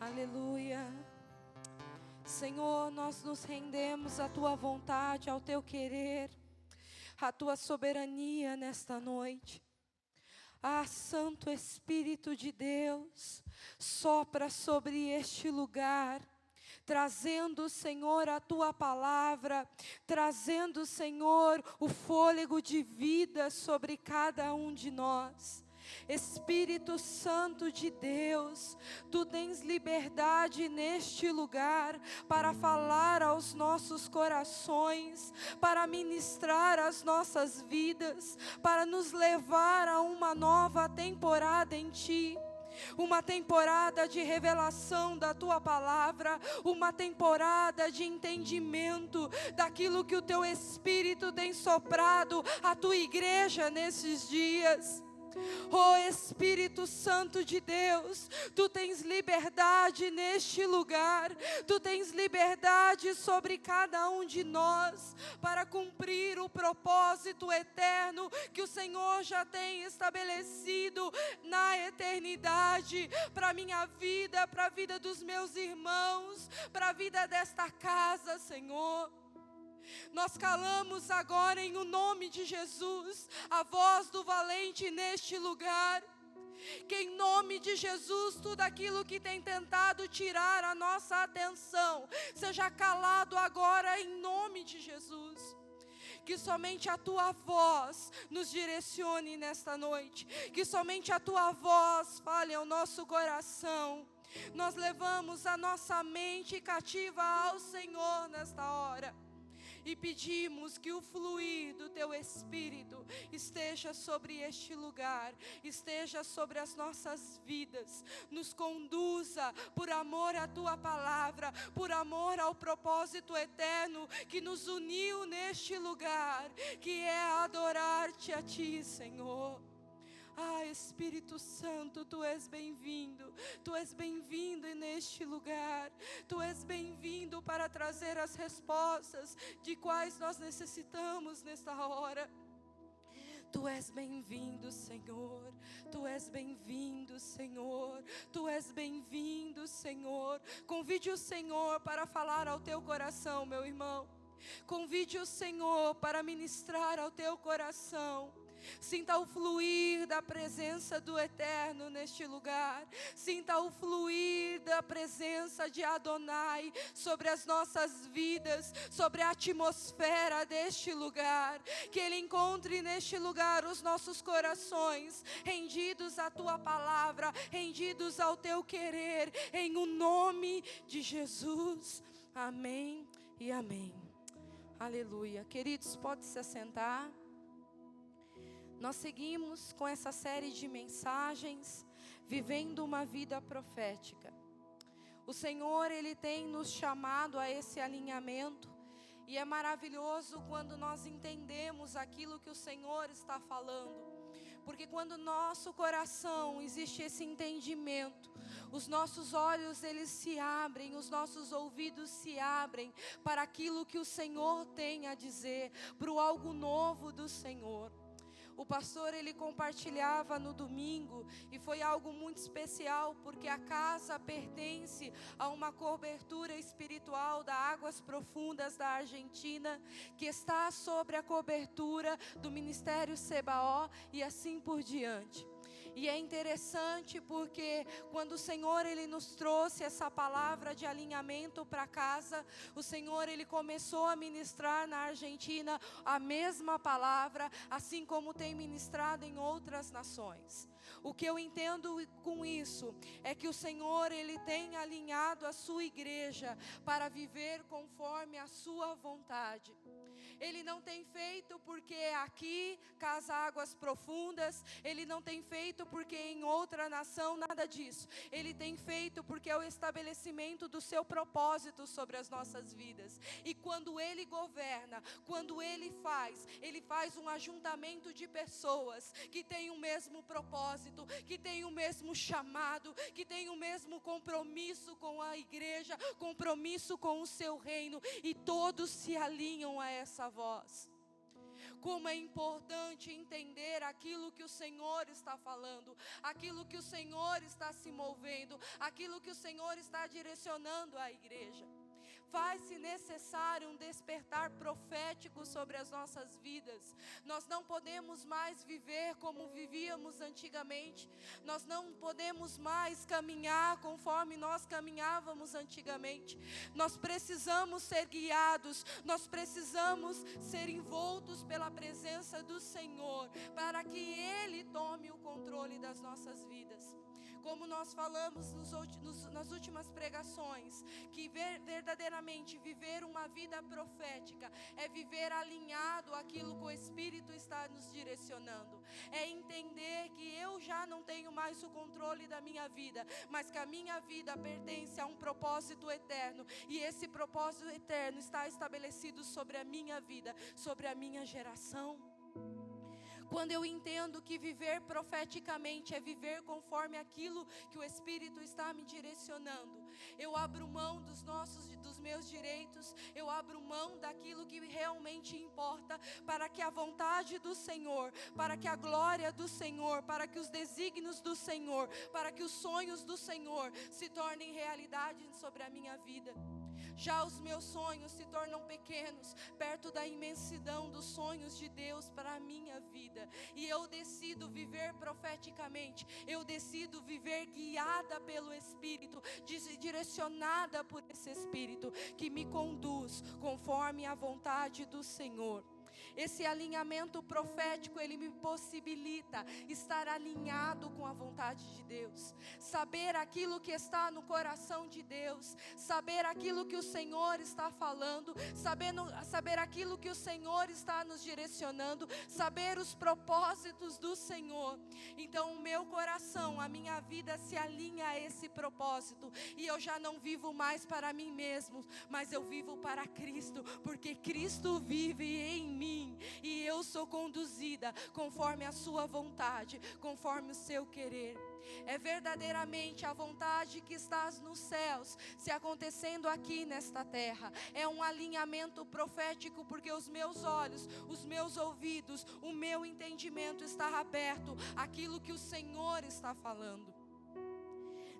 Aleluia. Senhor, nós nos rendemos à Tua vontade, ao Teu querer, à Tua soberania nesta noite. Ah, Santo Espírito de Deus, sopra sobre este lugar, trazendo, Senhor, a Tua palavra, trazendo, Senhor, o fôlego de vida sobre cada um de nós. Espírito Santo de Deus, Tu tens liberdade neste lugar para falar aos nossos corações, para ministrar as nossas vidas, para nos levar a uma nova temporada em Ti. Uma temporada de revelação da Tua palavra, uma temporada de entendimento daquilo que o Teu Espírito tem soprado à Tua igreja nesses dias. Oh Espírito Santo de Deus, Tu tens liberdade neste lugar, Tu tens liberdade sobre cada um de nós, para cumprir o propósito eterno que o Senhor já tem estabelecido na eternidade, para a minha vida, para a vida dos meus irmãos, para a vida desta casa, Senhor. Nós calamos agora em o nome de Jesus a voz do valente neste lugar, que em nome de Jesus tudo aquilo que tem tentado tirar a nossa atenção seja calado agora em nome de Jesus. Que somente a Tua voz nos direcione nesta noite, que somente a Tua voz fale ao nosso coração. Nós levamos a nossa mente cativa ao Senhor nesta hora. E pedimos que o fluir do Teu Espírito esteja sobre este lugar, esteja sobre as nossas vidas, nos conduza por amor à Tua palavra, por amor ao propósito eterno que nos uniu neste lugar, que é adorar-te a Ti, Senhor. Ah, Espírito Santo, Tu és bem-vindo, Tu és bem-vindo neste lugar, Tu és bem-vindo para trazer as respostas de quais nós necessitamos nesta hora. Tu és bem-vindo, Senhor, Tu és bem-vindo, Senhor, Tu és bem-vindo, Senhor. Convide o Senhor para falar ao teu coração, meu irmão. Convide o Senhor para ministrar ao teu coração. Sinta o fluir da presença do Eterno neste lugar. Sinta o fluir da presença de Adonai sobre as nossas vidas, sobre a atmosfera deste lugar. Que Ele encontre neste lugar os nossos corações rendidos à Tua palavra, rendidos ao Teu querer, em o nome de Jesus. Amém e amém. Aleluia. Queridos, pode se assentar. Nós seguimos com essa série de mensagens, vivendo uma vida profética. O Senhor, Ele tem nos chamado a esse alinhamento, e é maravilhoso quando nós entendemos aquilo que o Senhor está falando. Porque quando no nosso coração existe esse entendimento, os nossos olhos eles se abrem, os nossos ouvidos se abrem para aquilo que o Senhor tem a dizer, para o algo novo do Senhor. O pastor ele compartilhava no domingo e foi algo muito especial, porque a casa pertence a uma cobertura espiritual da Águas Profundas da Argentina, que está sobre a cobertura do Ministério Sebaó e assim por diante. E é interessante porque quando o Senhor Ele nos trouxe essa palavra de alinhamento para casa, o Senhor Ele começou a ministrar na Argentina a mesma palavra, assim como tem ministrado em outras nações. O que eu entendo com isso é que o Senhor Ele tem alinhado a sua igreja para viver conforme a sua vontade. Ele não tem feito porque aqui, Casa Águas Profundas, Ele não tem feito porque em outra nação, nada disso. Ele tem feito porque é o estabelecimento do seu propósito sobre as nossas vidas. E quando Ele governa, quando Ele faz um ajuntamento de pessoas que têm o mesmo propósito, que têm o mesmo chamado, que têm o mesmo compromisso com a igreja, compromisso com o seu reino, e todos se alinham a essa voz. como é importante entender aquilo que o Senhor está falando, aquilo que o Senhor está se movendo, aquilo que o Senhor está direcionando à igreja. Faz-se necessário um despertar profético sobre as nossas vidas. Nós não podemos mais viver como vivíamos antigamente. Nós não podemos mais caminhar conforme nós caminhávamos antigamente. Nós precisamos ser guiados, nós precisamos ser envoltos pela presença do Senhor, para que Ele tome o controle das nossas vidas. Como nós falamos nas últimas pregações, que verdadeiramente viver uma vida profética é viver alinhado àquilo que o Espírito está nos direcionando. É entender que eu já não tenho mais o controle da minha vida, mas que a minha vida pertence a um propósito eterno. E esse propósito eterno está estabelecido sobre a minha vida, sobre a minha geração. Quando eu entendo que viver profeticamente é viver conforme aquilo que o Espírito está me direcionando, eu abro mão dos meus direitos, eu abro mão daquilo que realmente importa, para que a vontade do Senhor, para que a glória do Senhor, para que os desígnios do Senhor, para que os sonhos do Senhor se tornem realidade sobre a minha vida. Já os meus sonhos se tornam pequenos, perto da imensidão dos sonhos de Deus para a minha vida. E eu decido viver profeticamente, eu decido viver guiada pelo Espírito, direcionada por esse Espírito, que me conduz conforme a vontade do Senhor. Esse alinhamento profético, ele me possibilita estar alinhado com a vontade de Deus, saber aquilo que está no coração de Deus, saber aquilo que o Senhor está falando, saber aquilo que o Senhor está nos direcionando, saber os propósitos do Senhor. Então o meu coração, a minha vida se alinha a esse propósito, e eu já não vivo mais para mim mesmo, mas eu vivo para Cristo, porque Cristo vive em mim. E eu sou conduzida conforme a sua vontade, conforme o seu querer. É verdadeiramente a vontade que está nos céus se acontecendo aqui nesta terra. É um alinhamento profético, porque os meus olhos, os meus ouvidos, o meu entendimento está aberto àquilo que o Senhor está falando.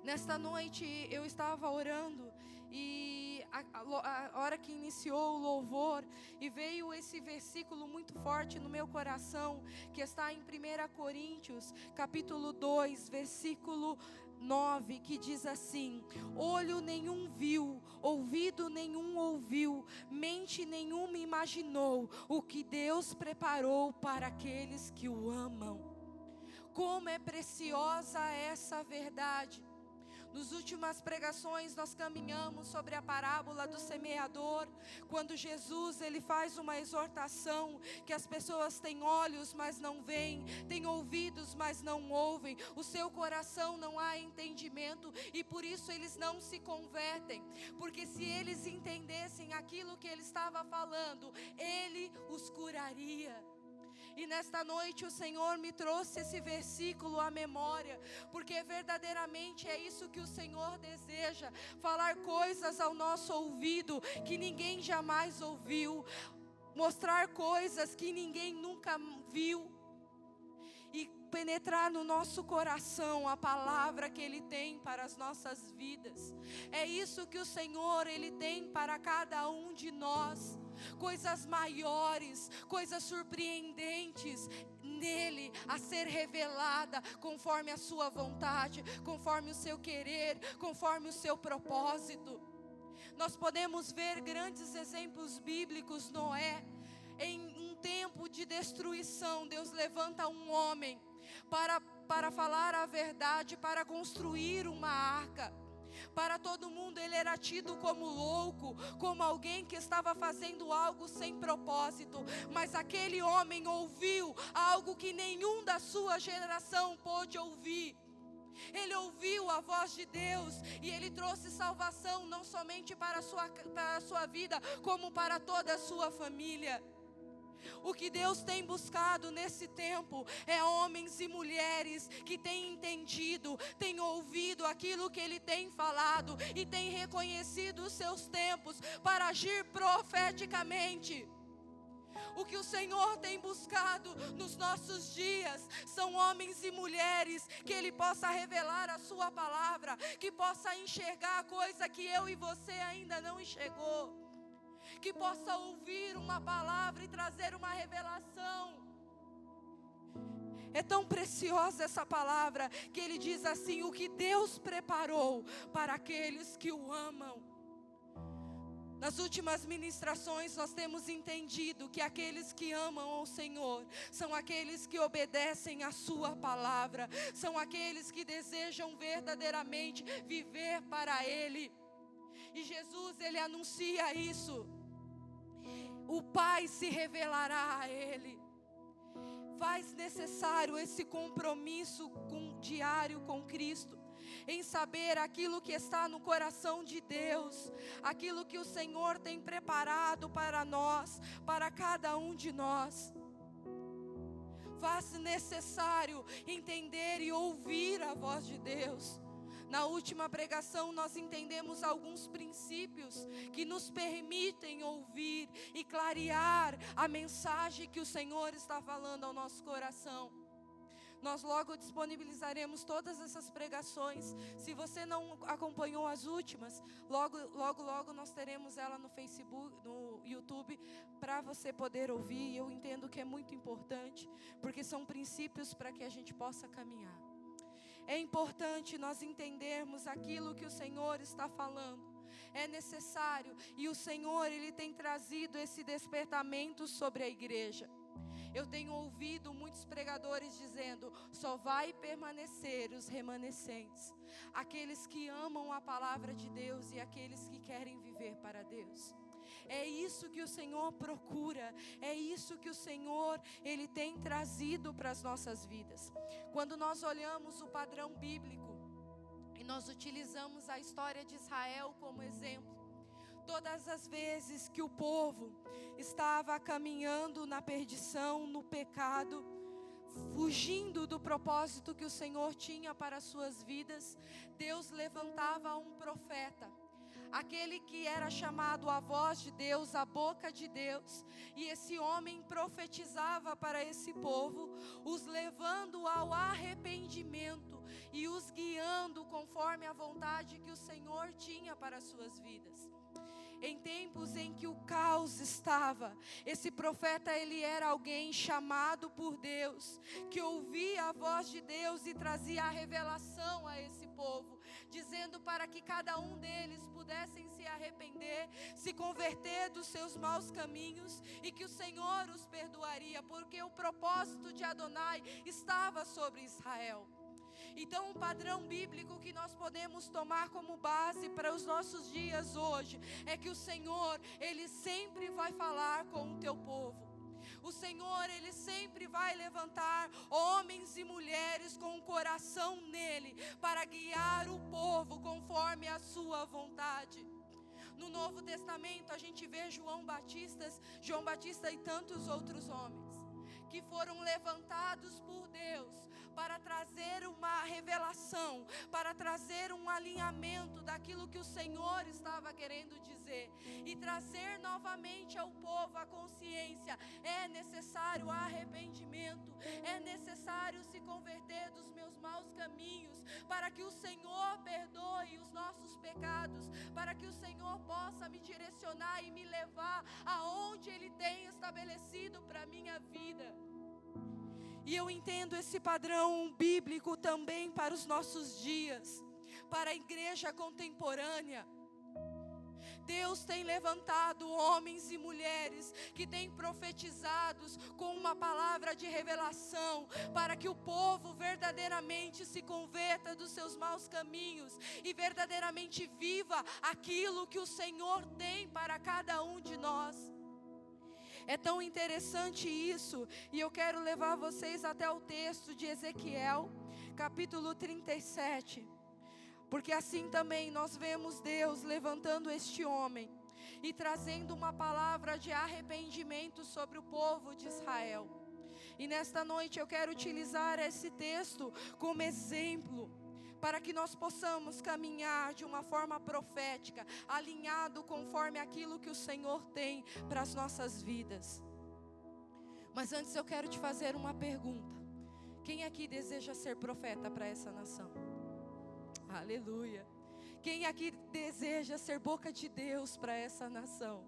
Nesta noite eu estava orando, e a hora que iniciou o louvor, e veio esse versículo muito forte no meu coração, que está em 1 Coríntios, capítulo 2, versículo 9, que diz assim: olho nenhum viu, ouvido nenhum ouviu, mente nenhuma imaginou o que Deus preparou para aqueles que o amam. Como é preciosa essa verdade. Nas últimas pregações nós caminhamos sobre a parábola do semeador, quando Jesus ele faz uma exortação, que as pessoas têm olhos mas não veem, têm ouvidos mas não ouvem, o seu coração não há entendimento, e por isso eles não se convertem, porque se eles entendessem aquilo que ele estava falando, ele os curaria. E nesta noite o Senhor me trouxe esse versículo à memória, porque verdadeiramente é isso que o Senhor deseja, falar coisas ao nosso ouvido que ninguém jamais ouviu, mostrar coisas que ninguém nunca viu, e penetrar no nosso coração a palavra que Ele tem para as nossas vidas. É isso que o Senhor Ele tem para cada um de nós. Coisas maiores, coisas surpreendentes nele, a ser revelada conforme a sua vontade, conforme o seu querer, conforme o seu propósito. Nós podemos ver grandes exemplos bíblicos. Noé, em um tempo de destruição, Deus levanta um homem para falar a verdade, para construir uma arca. Para todo mundo ele era tido como louco, como alguém que estava fazendo algo sem propósito. Mas aquele homem ouviu algo que nenhum da sua geração pôde ouvir. Ele ouviu a voz de Deus, e ele trouxe salvação não somente para a sua vida, como para toda a sua família. O que Deus tem buscado nesse tempo é homens e mulheres que têm entendido, têm ouvido aquilo que Ele tem falado e têm reconhecido os seus tempos para agir profeticamente. O que o Senhor tem buscado nos nossos dias são homens e mulheres que Ele possa revelar a sua palavra, que possa enxergar coisa que eu e você ainda não enxergou, que possa ouvir uma palavra e trazer uma revelação. É tão preciosa essa palavra que ele diz assim: o que Deus preparou para aqueles que o amam. Nas últimas ministrações nós temos entendido que aqueles que amam ao Senhor são aqueles que obedecem a sua palavra, são aqueles que desejam verdadeiramente viver para Ele. E Jesus, Ele anuncia isso: o Pai se revelará a Ele. Faz necessário esse compromisso diário com Cristo, em saber aquilo que está no coração de Deus, aquilo que o Senhor tem preparado para nós, para cada um de nós. Faz necessário entender e ouvir a voz de Deus. Na última pregação nós entendemos alguns princípios que nos permitem ouvir e clarear a mensagem que o Senhor está falando ao nosso coração. Nós logo disponibilizaremos todas essas pregações. Se você não acompanhou as últimas, logo nós teremos ela no Facebook, no YouTube, para você poder ouvir. E eu entendo que é muito importante, porque são princípios para que a gente possa caminhar. É importante nós entendermos aquilo que o Senhor está falando. É necessário, e o Senhor, Ele tem trazido esse despertamento sobre a igreja. Eu tenho ouvido muitos pregadores dizendo: só vai permanecer os remanescentes, aqueles que amam a palavra de Deus e aqueles que querem viver para Deus. É isso que o Senhor procura, é isso que o Senhor, Ele tem trazido para as nossas vidas. Quando nós olhamos o padrão bíblico, e nós utilizamos a história de Israel como exemplo, todas as vezes que o povo estava caminhando na perdição, no pecado, fugindo do propósito que o Senhor tinha para as suas vidas, Deus levantava um profeta, aquele que era chamado a voz de Deus, a boca de Deus, e esse homem profetizava para esse povo, os levando ao arrependimento e os guiando conforme a vontade que o Senhor tinha para as suas vidas. Em tempos em que o caos estava, esse profeta, ele era alguém chamado por Deus, que ouvia a voz de Deus e trazia a revelação a esse povo, dizendo para que cada um deles pudessem se arrepender, se converter dos seus maus caminhos, e que o Senhor os perdoaria, porque o propósito de Adonai estava sobre Israel. Então, um padrão bíblico que nós podemos tomar como base para os nossos dias hoje é que o Senhor, Ele sempre vai falar com o teu povo. O Senhor, Ele sempre vai levantar homens e mulheres com o coração nele, para guiar o povo conforme a sua vontade. No Novo Testamento a gente vê João Batista e tantos outros homens que foram levantados por Deus para trazer uma revelação, para trazer um alinhamento daquilo que o Senhor estava querendo dizer, e trazer novamente ao povo a consciência: é necessário arrependimento, é necessário se converter dos meus maus caminhos, para que o Senhor perdoe os nossos pecados, para que o Senhor possa me direcionar e me levar aonde Ele tem estabelecido para a minha vida. E eu entendo esse padrão bíblico também para os nossos dias, para a igreja contemporânea. Deus tem levantado homens e mulheres que têm profetizados com uma palavra de revelação, para que o povo verdadeiramente se converta dos seus maus caminhos e verdadeiramente viva aquilo que o Senhor tem para cada um de nós. É tão interessante isso, e eu quero levar vocês até o texto de Ezequiel, capítulo 37. Porque assim também nós vemos Deus levantando este homem e trazendo uma palavra de arrependimento sobre o povo de Israel. E nesta noite eu quero utilizar esse texto como exemplo, para que nós possamos caminhar de uma forma profética, alinhado conforme aquilo que o Senhor tem para as nossas vidas. Mas antes eu quero te fazer uma pergunta. Quem aqui deseja ser profeta para essa nação? Aleluia. Quem aqui deseja ser boca de Deus para essa nação?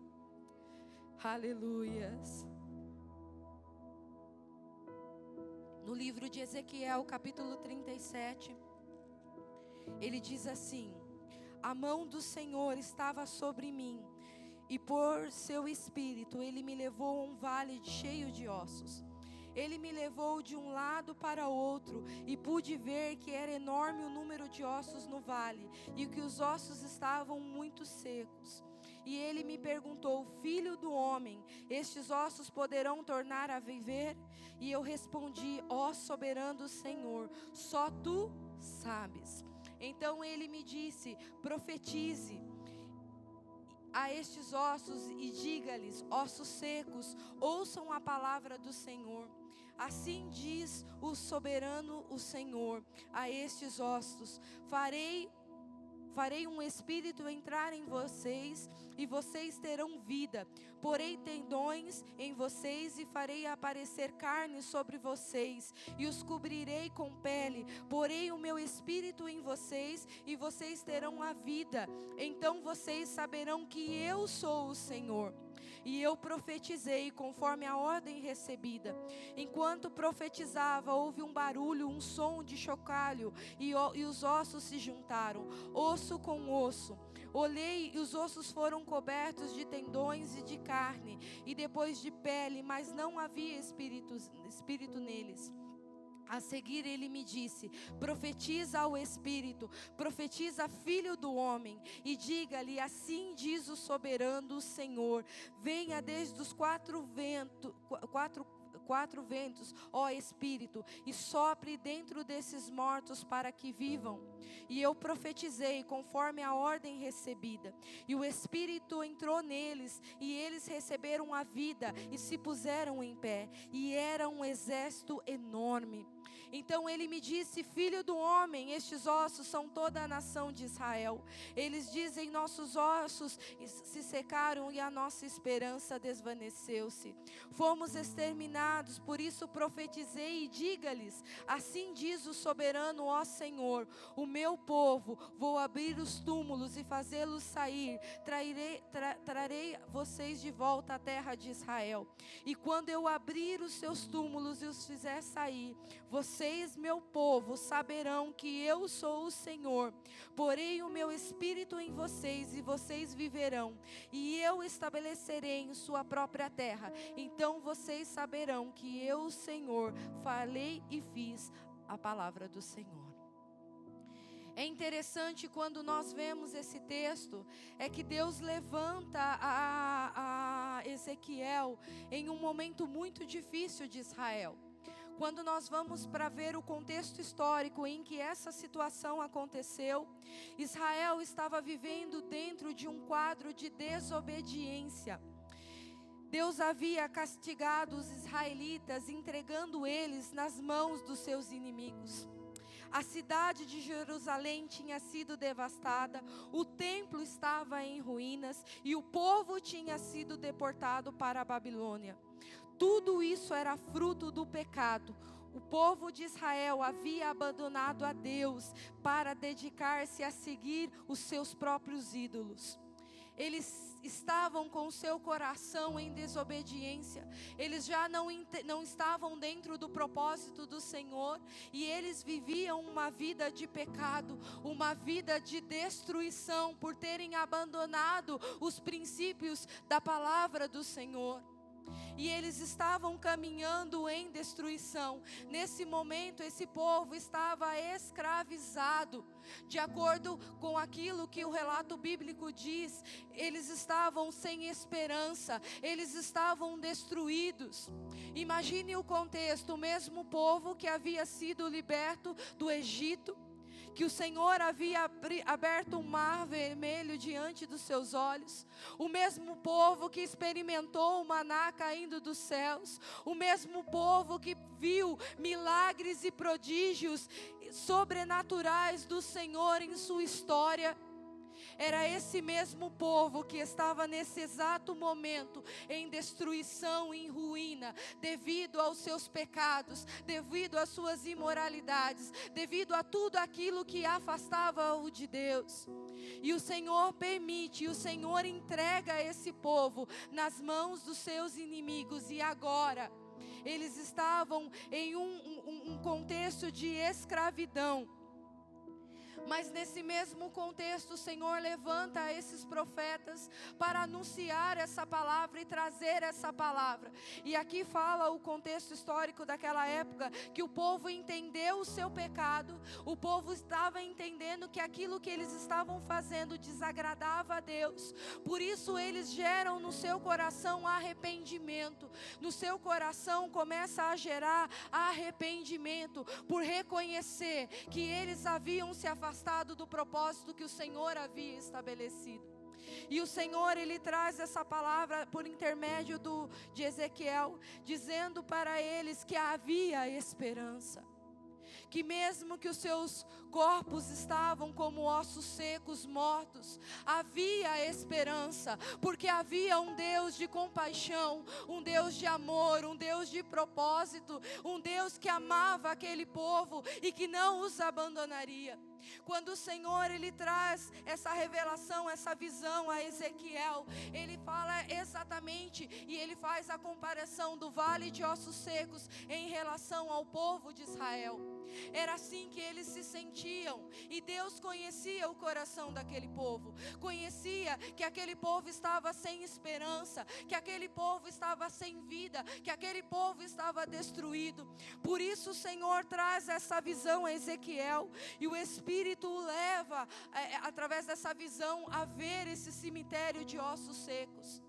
Aleluias. No livro de Ezequiel, capítulo 37, ele diz assim: a mão do Senhor estava sobre mim, e por seu espírito ele me levou a um vale cheio de ossos. Ele me levou de um lado para outro, e pude ver que era enorme o número de ossos no vale, e que os ossos estavam muito secos. E ele me perguntou: filho do homem, estes ossos poderão tornar a viver? E eu respondi: ó soberano Senhor, só tu sabes. Então ele me disse: profetize a estes ossos e diga-lhes: ossos secos, ouçam a palavra do Senhor. Assim diz o soberano, o Senhor, a estes ossos: farei um espírito entrar em vocês, e vocês terão vida. Porei tendões em vocês, e farei aparecer carne sobre vocês, e os cobrirei com pele. Porei o meu espírito em vocês, e vocês terão a vida. Então vocês saberão que eu sou o Senhor. E eu profetizei conforme a ordem recebida. Enquanto profetizava, houve um barulho, um som de chocalho, e os ossos se juntaram, osso com osso. Olhei, e os ossos foram cobertos de tendões e de carne, e depois de pele, mas não havia espírito neles. A seguir ele me disse: profetiza ao Espírito, profetiza, filho do homem, e diga-lhe: assim diz o soberano Senhor, venha desde os quatro ventos, ó Espírito, e sopre dentro desses mortos para que vivam. E eu profetizei conforme a ordem recebida, e o Espírito entrou neles, e eles receberam a vida, e se puseram em pé, e era um exército enorme. Então ele me disse: filho do homem, estes ossos são toda a nação de Israel. Eles dizem: nossos ossos se secaram e a nossa esperança desvaneceu-se. Fomos exterminados, por isso profetizei e diga-lhes: assim diz o soberano, ó Senhor, o meu povo, vou abrir os túmulos e fazê-los sair. Trarei vocês de volta à terra de Israel. E quando eu abrir os seus túmulos e os fizer sair, vocês, meu povo, saberão que eu sou o Senhor. Porei o meu espírito em vocês e vocês viverão, e eu estabelecerei em sua própria terra. Então vocês saberão que eu, o Senhor, falei e fiz a palavra do Senhor. É interessante quando nós vemos esse texto, é que Deus levanta a Ezequiel em um momento muito difícil de Israel. Quando nós vamos para ver o contexto histórico em que essa situação aconteceu, Israel estava vivendo dentro de um quadro de desobediência. Deus havia castigado os israelitas, entregando eles nas mãos dos seus inimigos. A cidade de Jerusalém tinha sido devastada, o templo estava em ruínas e o povo tinha sido deportado para a Babilônia. Tudo isso era fruto do pecado. O povo de Israel havia abandonado a Deus para dedicar-se a seguir os seus próprios ídolos. Eles estavam com o seu coração em desobediência. Eles já não estavam dentro do propósito do Senhor. E eles viviam uma vida de pecado, uma vida de destruição, por terem abandonado os princípios da palavra do Senhor. E eles estavam caminhando em destruição. Nesse momento, esse povo estava escravizado. De acordo com aquilo que o relato bíblico diz, eles estavam sem esperança, eles estavam destruídos. Imagine o contexto: o mesmo povo que havia sido liberto do Egito, que o Senhor havia aberto um mar vermelho diante dos seus olhos, o mesmo povo que experimentou o maná caindo dos céus, o mesmo povo que viu milagres e prodígios sobrenaturais do Senhor em sua história. Era esse mesmo povo que estava nesse exato momento em destruição, em ruína, devido aos seus pecados, devido às suas imoralidades, devido a tudo aquilo que afastava-o de Deus. E o Senhor permite, o Senhor entrega esse povo nas mãos dos seus inimigos. E agora, eles estavam em um contexto de escravidão. Mas nesse mesmo contexto, o Senhor levanta esses profetas para anunciar essa palavra e trazer essa palavra. E aqui fala o contexto histórico daquela época, que o povo entendeu o seu pecado, o povo estava entendendo que aquilo que eles estavam fazendo desagradava a Deus. Por isso eles geram no seu coração arrependimento. No seu coração começa a gerar arrependimento por reconhecer que eles haviam se afastado do propósito que o Senhor havia estabelecido. E o Senhor, Ele traz essa palavra por intermédio de Ezequiel, dizendo para eles que havia esperança. Que mesmo que os seus corpos estavam como ossos secos, mortos, havia esperança, porque havia um Deus de compaixão, um Deus de amor, um Deus de propósito, um Deus que amava aquele povo e que não os abandonaria. Quando o Senhor, Ele traz essa revelação, essa visão a Ezequiel, Ele fala exatamente, e Ele faz a comparação do vale de ossos secos em relação ao povo de Israel. Era assim que eles se sentiam, e Deus conhecia o coração daquele povo, conhecia que aquele povo estava sem esperança, que aquele povo estava sem vida, que aquele povo estava destruído. Por isso o Senhor traz essa visão a Ezequiel, e o Espírito o leva, através dessa visão, a ver esse cemitério de ossos secos.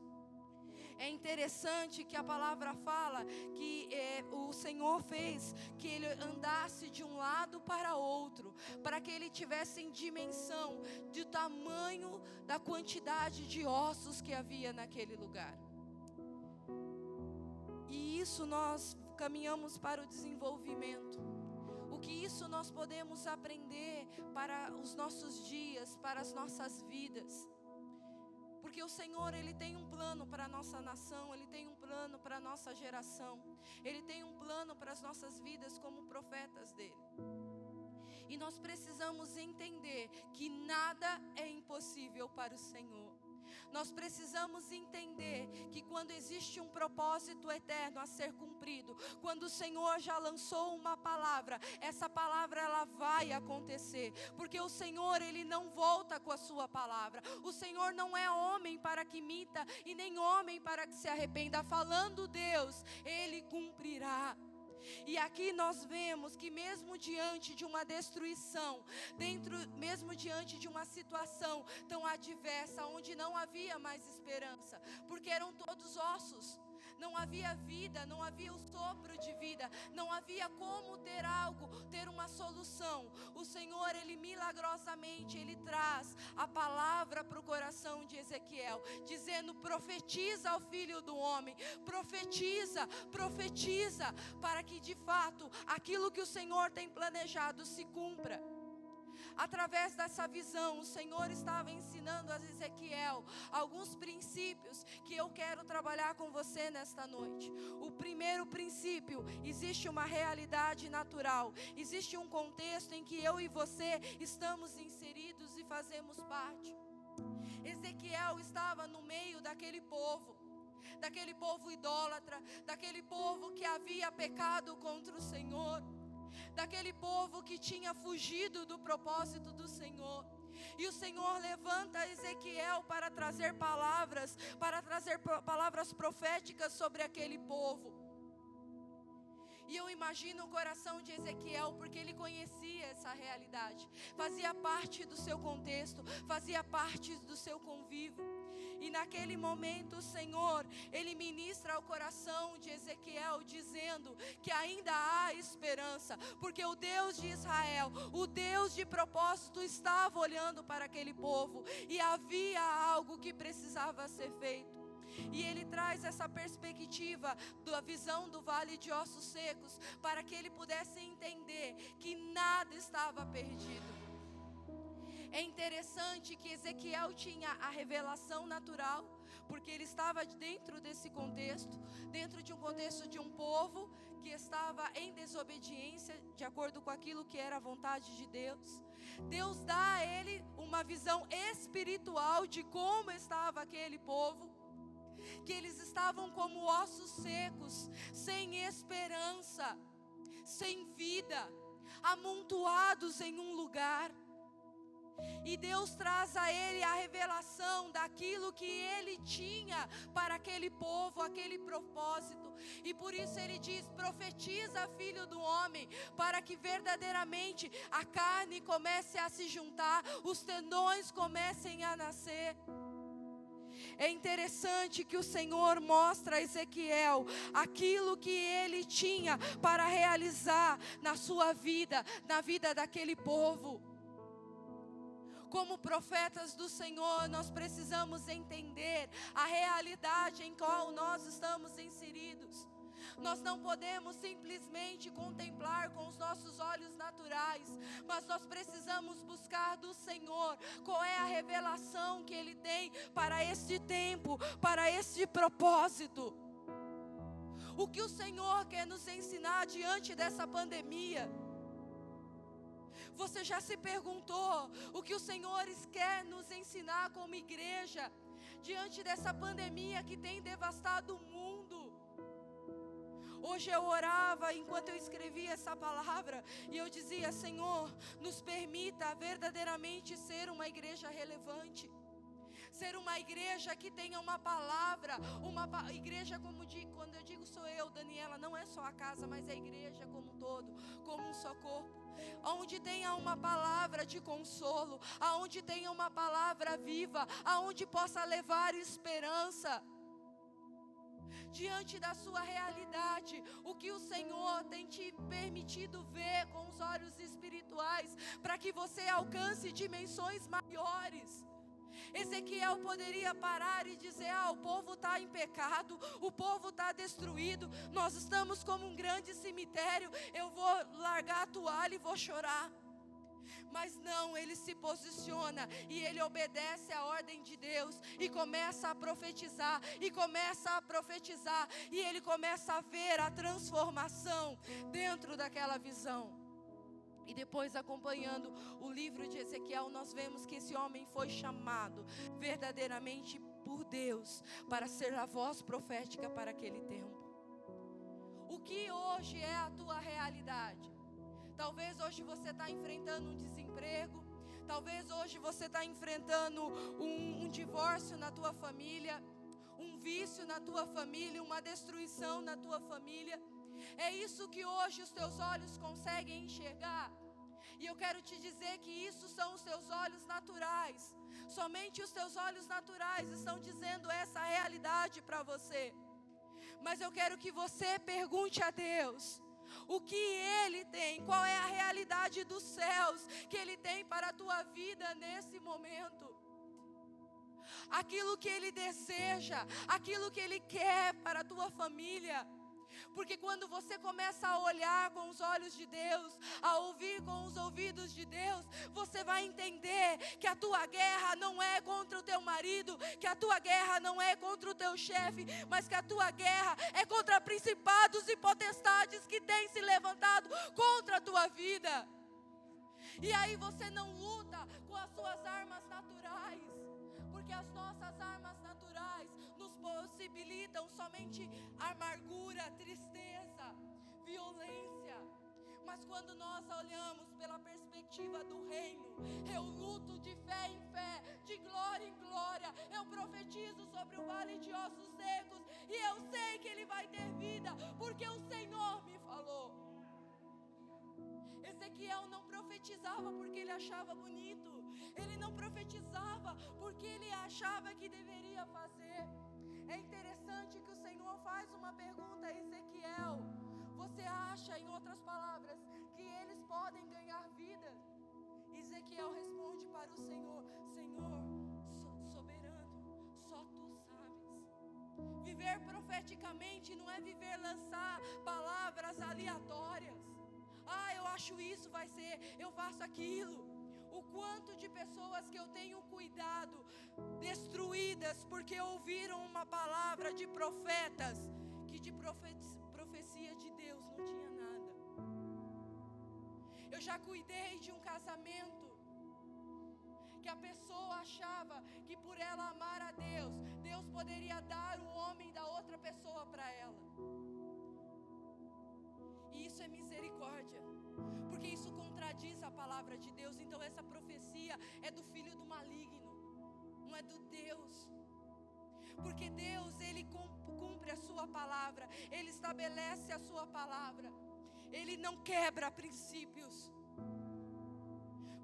É interessante que a palavra fala que o Senhor fez que ele andasse de um lado para outro, para que ele tivesse em dimensão do tamanho da quantidade de ossos que havia naquele lugar. E isso nós caminhamos para o desenvolvimento. O que isso nós podemos aprender para os nossos dias, para as nossas vidas. Porque o Senhor, Ele tem um plano para a nossa nação, Ele tem um plano para a nossa geração, Ele tem um plano para as nossas vidas como profetas dEle. E nós precisamos entender que nada é impossível para o Senhor. Nós precisamos entender que quando existe um propósito eterno a ser cumprido, quando o Senhor já lançou uma palavra, essa palavra ela vai acontecer, porque o Senhor, Ele não volta com a sua palavra. O Senhor não é homem para que minta e nem homem para que se arrependa. Falando Deus, Ele cumprirá. E aqui nós vemos que mesmo diante de uma destruição, mesmo diante de uma situação tão adversa, onde não havia mais esperança, porque eram todos ossos, não havia vida, não havia o sopro de vida, não havia como ter algo, ter uma solução. O Senhor, Ele milagrosamente, Ele traz a palavra para o coração de Ezequiel, dizendo: profetiza ao filho do homem, profetiza, profetiza, para que de fato aquilo que o Senhor tem planejado se cumpra. Através dessa visão, o Senhor estava ensinando a Ezequiel alguns princípios que eu quero trabalhar com você nesta noite. O primeiro princípio: existe uma realidade natural, existe um contexto em que eu e você estamos inseridos e fazemos parte. Ezequiel estava no meio daquele povo idólatra, daquele povo que havia pecado contra o Senhor, daquele povo que tinha fugido do propósito do Senhor. E o Senhor levanta Ezequiel para trazer palavras proféticas sobre aquele povo. E eu imagino o coração de Ezequiel, porque ele conhecia essa realidade, fazia parte do seu contexto, fazia parte do seu convívio. E naquele momento o Senhor, Ele ministra ao coração de Ezequiel, dizendo que ainda há esperança, porque o Deus de Israel, o Deus de propósito, estava olhando para aquele povo, e havia algo que precisava ser feito. E Ele traz essa perspectiva da visão do vale de ossos secos, para que ele pudesse entender que nada estava perdido. É interessante que Ezequiel tinha a revelação natural, porque ele estava dentro desse contexto, dentro de um contexto de um povo que estava em desobediência, de acordo com aquilo que era a vontade de Deus. Deus dá a ele uma visão espiritual de como estava aquele povo, que eles estavam como ossos secos, sem esperança, sem vida, amontoados em um lugar. E Deus traz a ele a revelação daquilo que ele tinha para aquele povo, aquele propósito. E por isso ele diz: profetiza, filho do homem, para que verdadeiramente a carne comece a se juntar, os tendões comecem a nascer. É interessante que o Senhor mostra a Ezequiel aquilo que ele tinha para realizar na sua vida, na vida daquele povo. Como profetas do Senhor, nós precisamos entender a realidade em qual nós estamos inseridos. Nós não podemos simplesmente contemplar com os nossos olhos naturais, mas nós precisamos buscar do Senhor qual é a revelação que Ele tem para este tempo, para este propósito. O que o Senhor quer nos ensinar diante dessa pandemia? Você já se perguntou o que o Senhor quer nos ensinar como igreja diante dessa pandemia que tem devastado o mundo? Hoje eu orava enquanto eu escrevia essa palavra e eu dizia: Senhor, nos permita verdadeiramente ser uma igreja relevante, ser uma igreja que tenha uma palavra, igreja quando eu digo sou eu, Daniela, não é só a casa, mas é a igreja como um todo, como um só corpo, onde tenha uma palavra de consolo, aonde tenha uma palavra viva, aonde possa levar esperança. Diante da sua realidade, o que o Senhor tem te permitido ver com os olhos espirituais, para que você alcance dimensões maiores. Ezequiel poderia parar e dizer: o povo está em pecado, o povo está destruído, nós estamos como um grande cemitério, eu vou largar a toalha e vou chorar. Mas não, ele se posiciona e ele obedece à ordem de Deus e começa a profetizar, e ele começa a ver a transformação dentro daquela visão. E depois, acompanhando o livro de Ezequiel, nós vemos que esse homem foi chamado verdadeiramente por Deus para ser a voz profética para aquele tempo. O que hoje é a tua realidade? Talvez hoje você está enfrentando um desemprego, talvez hoje você está enfrentando um divórcio na tua família, um vício na tua família, uma destruição na tua família. É isso que hoje os teus olhos conseguem enxergar? E eu quero te dizer que isso são os teus olhos naturais. Somente os teus olhos naturais estão dizendo essa realidade para você. Mas eu quero que você pergunte a Deus o que Ele tem, qual é a realidade dos céus que Ele tem para a tua vida nesse momento. Aquilo que Ele deseja, aquilo que Ele quer para a tua família. Porque quando você começa a olhar com os olhos de Deus, a ouvir com os ouvidos de Deus, você vai entender que a tua guerra não é contra o teu marido, que a tua guerra não é contra o teu chefe, mas que a tua guerra é contra principados e potestades que têm se levantado contra a tua vida. E aí você não luta com as suas armas naturais, porque as nossas armas naturais nos possibilitam somente amargura, tristeza, violência. Mas quando nós olhamos pela perspectiva do reino, eu luto de fé em fé, de glória em glória. Eu profetizo sobre o vale de ossos secos e eu sei que ele vai ter vida, porque o Senhor me falou. Ezequiel não profetizava porque ele achava bonito. Ele não profetizava porque ele achava que deveria fazer. É interessante que o Senhor faz uma pergunta a Ezequiel: você acha, em outras palavras, que eles podem ganhar vida? Ezequiel responde para o Senhor: Senhor, soberano, só Tu sabes. Viver profeticamente não é viver lançar palavras aleatórias. Eu acho isso, vai ser, eu faço aquilo. o quanto de pessoas que eu tenho cuidado, destruídas porque ouviram uma palavra de profetas, que de profecia de Deus não tinha nada. Eu já cuidei de um casamento que a pessoa achava que por ela amar a Deus, Deus poderia dar o homem da outra pessoa para ela. E isso é misericórdia, porque isso contradiz a palavra de Deus. Então essa profecia é do filho do maligno, não é do Deus. Porque Deus, Ele cumpre a sua palavra, Ele estabelece a sua palavra, Ele não quebra princípios.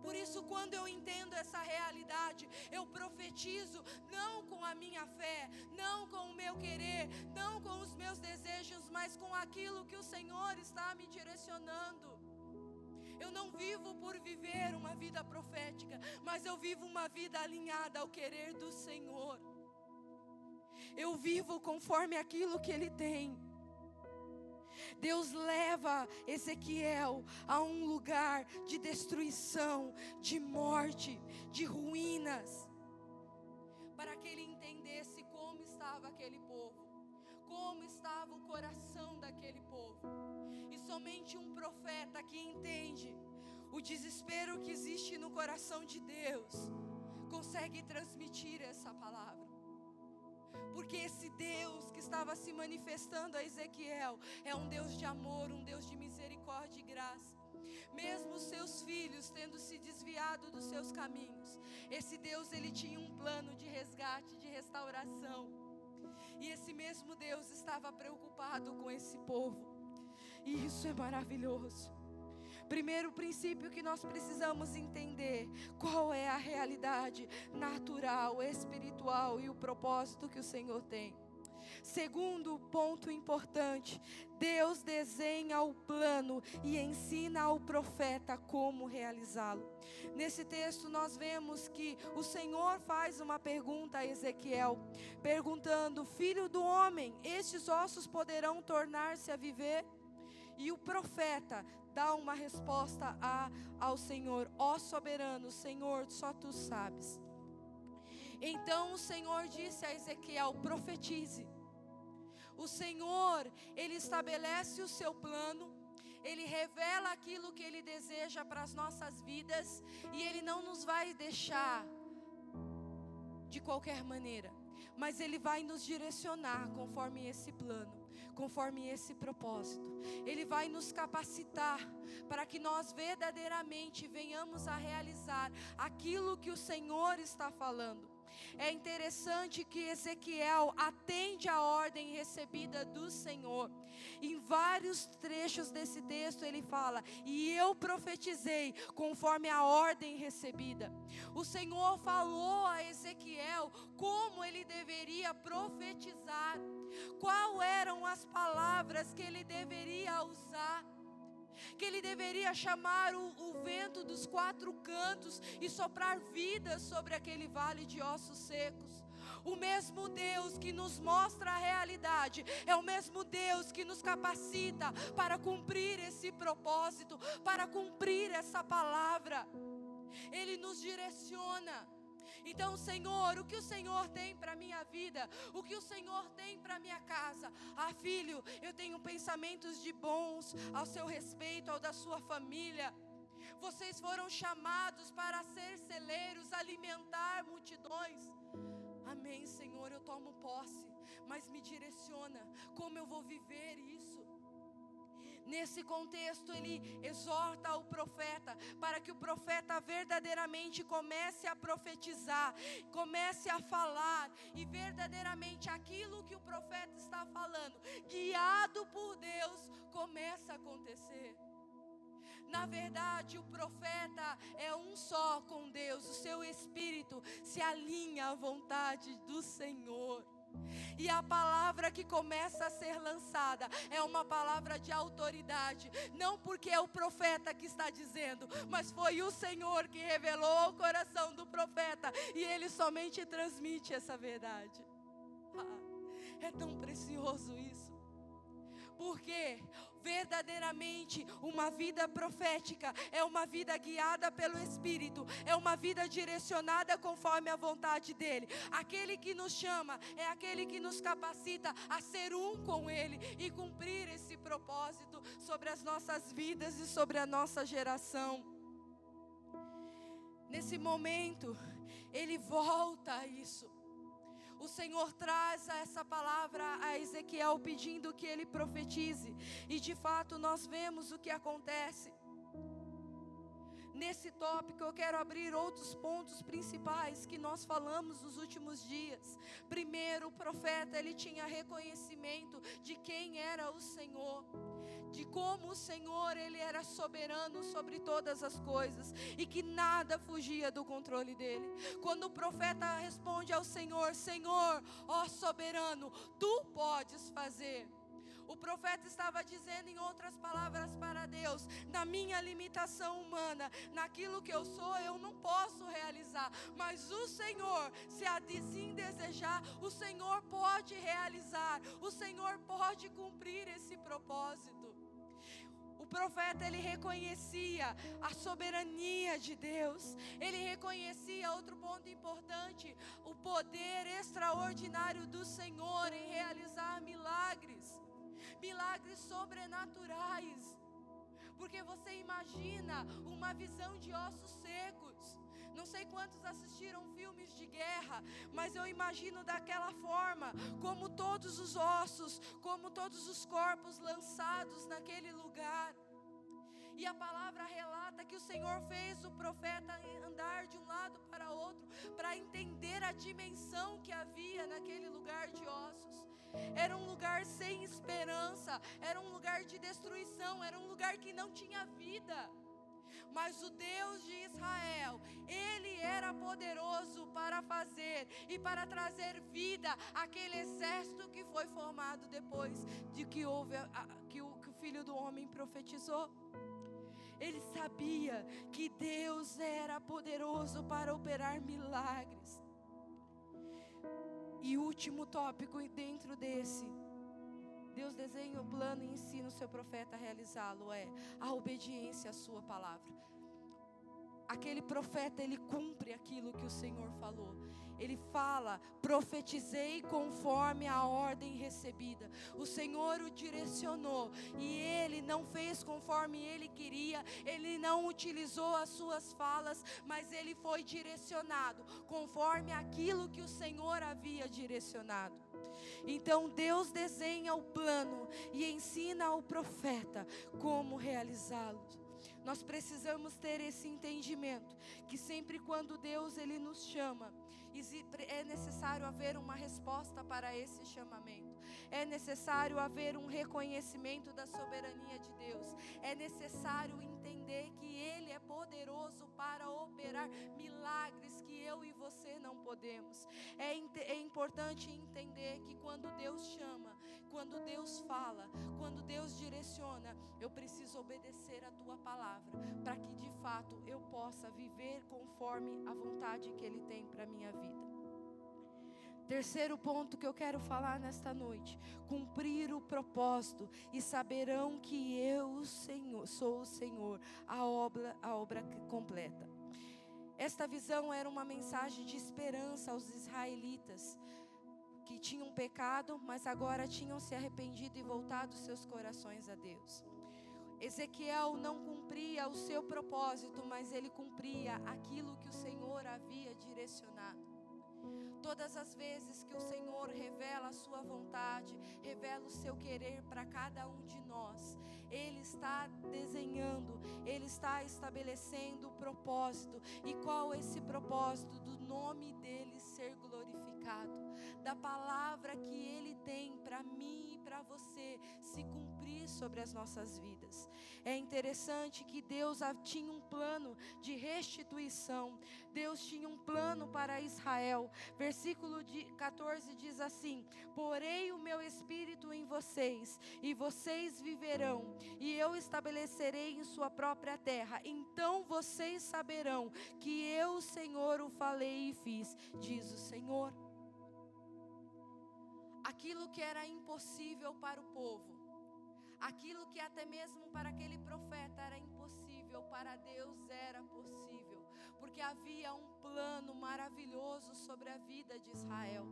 Por isso, quando eu entendo essa realidade, eu profetizo não com a minha fé, não com o meu querer, não com os meus desejos, mas com aquilo que o Senhor está me direcionando. Eu não vivo por viver uma vida profética, mas eu vivo uma vida alinhada ao querer do Senhor. Eu vivo conforme aquilo que Ele tem. Deus leva Ezequiel a um lugar de destruição, de morte, de ruínas, para que ele entendesse como estava aquele povo, como estava o coração daquele povo. E somente um profeta que entende o desespero que existe no coração de Deus consegue transmitir essa palavra. Porque esse Deus que estava se manifestando a Ezequiel é um Deus de amor, um Deus de misericórdia e graça. Mesmo os seus filhos tendo se desviado dos seus caminhos, esse Deus, ele tinha um plano de resgate, de restauração. E esse mesmo Deus estava preocupado com esse povo. E isso é maravilhoso. Primeiro princípio que nós precisamos entender: qual é a realidade natural, espiritual e o propósito que o Senhor tem. Segundo ponto importante: Deus desenha o plano e ensina ao profeta como realizá-lo. Nesse texto nós vemos que o Senhor faz uma pergunta a Ezequiel, perguntando: filho do homem, estes ossos poderão tornar-se a viver? E o profeta dá uma resposta ao Senhor: ó soberano, Senhor, só tu sabes. Então o Senhor disse a Ezequiel: profetize. O Senhor, Ele estabelece o seu plano, Ele revela aquilo que Ele deseja para as nossas vidas, e Ele não nos vai deixar de qualquer maneira, mas Ele vai nos direcionar conforme esse plano, conforme esse propósito. Ele vai nos capacitar para que nós verdadeiramente venhamos a realizar aquilo que o Senhor está falando. É interessante que Ezequiel atende a ordem recebida do Senhor. Em vários trechos desse texto ele fala: e eu profetizei conforme a ordem recebida. O Senhor falou a Ezequiel como ele deveria profetizar, quais eram as palavras que ele deveria usar, que ele deveria chamar o vento dos quatro cantos e soprar vida sobre aquele vale de ossos secos. O mesmo Deus que nos mostra a realidade é o mesmo Deus que nos capacita para cumprir esse propósito, para cumprir essa palavra. Ele nos direciona. Então, Senhor, o que o Senhor tem para a minha vida? O que o Senhor tem para a minha casa? Ah, filho, eu tenho pensamentos de bons ao seu respeito, ao da sua família. Vocês foram chamados para ser celeiros, alimentar multidões. Amém, Senhor, eu tomo posse, mas me direciona como eu vou viver isso. Nesse contexto ele exorta o profeta para que o profeta verdadeiramente comece a profetizar, comece a falar, e verdadeiramente aquilo que o profeta está falando, guiado por Deus, começa a acontecer. Na verdade, o profeta é um só com Deus, o seu espírito se alinha à vontade do Senhor. E a palavra que começa a ser lançada é uma palavra de autoridade, não porque é o profeta que está dizendo, mas foi o Senhor que revelou ao coração do profeta, e ele somente transmite essa verdade. É tão precioso isso, Porque verdadeiramente uma vida profética é uma vida guiada pelo Espírito, é uma vida direcionada conforme a vontade dEle. Aquele que nos chama é aquele que nos capacita a ser um com Ele e cumprir esse propósito sobre as nossas vidas e sobre a nossa geração. Nesse momento, Ele volta a isso. O Senhor traz essa palavra a Ezequiel pedindo que ele profetize. E de fato nós vemos o que acontece. Nesse tópico eu quero abrir outros pontos principais que nós falamos nos últimos dias. Primeiro, o profeta ele tinha reconhecimento de quem era o Senhor. De como o Senhor ele era soberano sobre todas as coisas e que nada fugia do controle dele. Quando o profeta responde ao Senhor: Senhor, ó soberano, tu podes fazer. O profeta estava dizendo em outras palavras para Deus: na minha limitação humana, naquilo que eu sou, eu não posso realizar. Mas o Senhor, se assim desejar, o Senhor pode realizar. O Senhor pode cumprir esse propósito. O profeta ele reconhecia a soberania de Deus. Ele reconhecia, outro ponto importante, o poder extraordinário do Senhor em realizar milagres. Milagres sobrenaturais. Porque você imagina uma visão de ossos secos. Não sei quantos assistiram filmes de guerra, mas eu imagino daquela forma, como todos os ossos, como todos os corpos lançados naquele lugar. E a palavra relata que o Senhor fez o profeta andar de um lado para outro, para entender a dimensão que havia naquele lugar de ossos. Era um lugar sem esperança, era um lugar de destruição, era um lugar que não tinha vida. Mas o Deus de Israel, Ele era poderoso para fazer e para trazer vida àquele exército que foi formado depois de que o Filho do Homem profetizou. Ele sabia que Deus era poderoso para operar milagres. E o último tópico dentro desse: Deus desenha o plano e ensina o seu profeta a realizá-lo, é a obediência à sua palavra. Aquele profeta, ele cumpre aquilo que o Senhor falou. Ele fala: profetizei conforme a ordem recebida. O Senhor o direcionou e ele não fez conforme ele queria. Ele não utilizou as suas falas, mas ele foi direcionado conforme aquilo que o Senhor havia direcionado. Então Deus desenha o plano e ensina ao profeta como realizá-lo. Nós precisamos ter esse entendimento, que sempre quando Deus ele nos chama, é necessário haver uma resposta para esse chamamento. É necessário haver um reconhecimento da soberania de Deus. É necessário entender que Ele é poderoso para operar milagres que eu e você não podemos. É importante entender que quando Deus chama, quando Deus fala, quando Deus direciona, eu preciso obedecer a tua palavra, para que de fato eu possa viver conforme a vontade que Ele tem para a minha vida. Terceiro ponto que eu quero falar nesta noite: cumprir o propósito, e saberão que eu, o Senhor, sou o Senhor, a obra completa. Esta visão era uma mensagem de esperança aos israelitas, que tinham pecado, mas agora tinham se arrependido e voltado seus corações a Deus. Ezequiel não cumpria o seu propósito, mas ele cumpria aquilo que o Senhor havia direcionado. Todas as vezes que o Senhor revela a sua vontade, revela o seu querer para cada um de nós, Ele está desenhando, Ele está estabelecendo o propósito. E qual é esse propósito? Do nome dEle ser glorificado, da palavra que Ele tem para mim e para você se cumprir sobre as nossas vidas. É interessante que Deus tinha um plano de restituição. Deus tinha um plano para Israel. Versículo 14 diz assim: porei o meu espírito em vocês, e vocês viverão, e eu estabelecerei em sua própria terra. Então vocês saberão que eu, Senhor, o falei e fiz, diz o Senhor. Aquilo que era impossível para o povo, Aquilo que até mesmo para aquele profeta era impossível, para Deus era possível, porque havia um plano maravilhoso sobre a vida de Israel.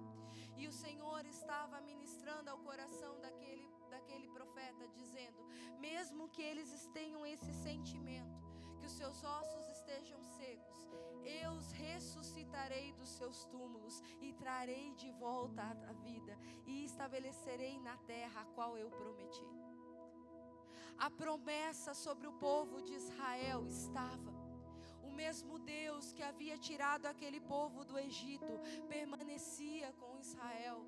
E o Senhor estava ministrando ao coração daquele profeta, dizendo: mesmo que eles tenham esse sentimento, que os seus ossos estejam secos, eu os ressuscitarei dos seus túmulos e trarei de volta à vida, e estabelecerei na terra a qual eu prometi. A promessa sobre o povo de Israel estava. O mesmo Deus que havia tirado aquele povo do Egito permanecia com Israel,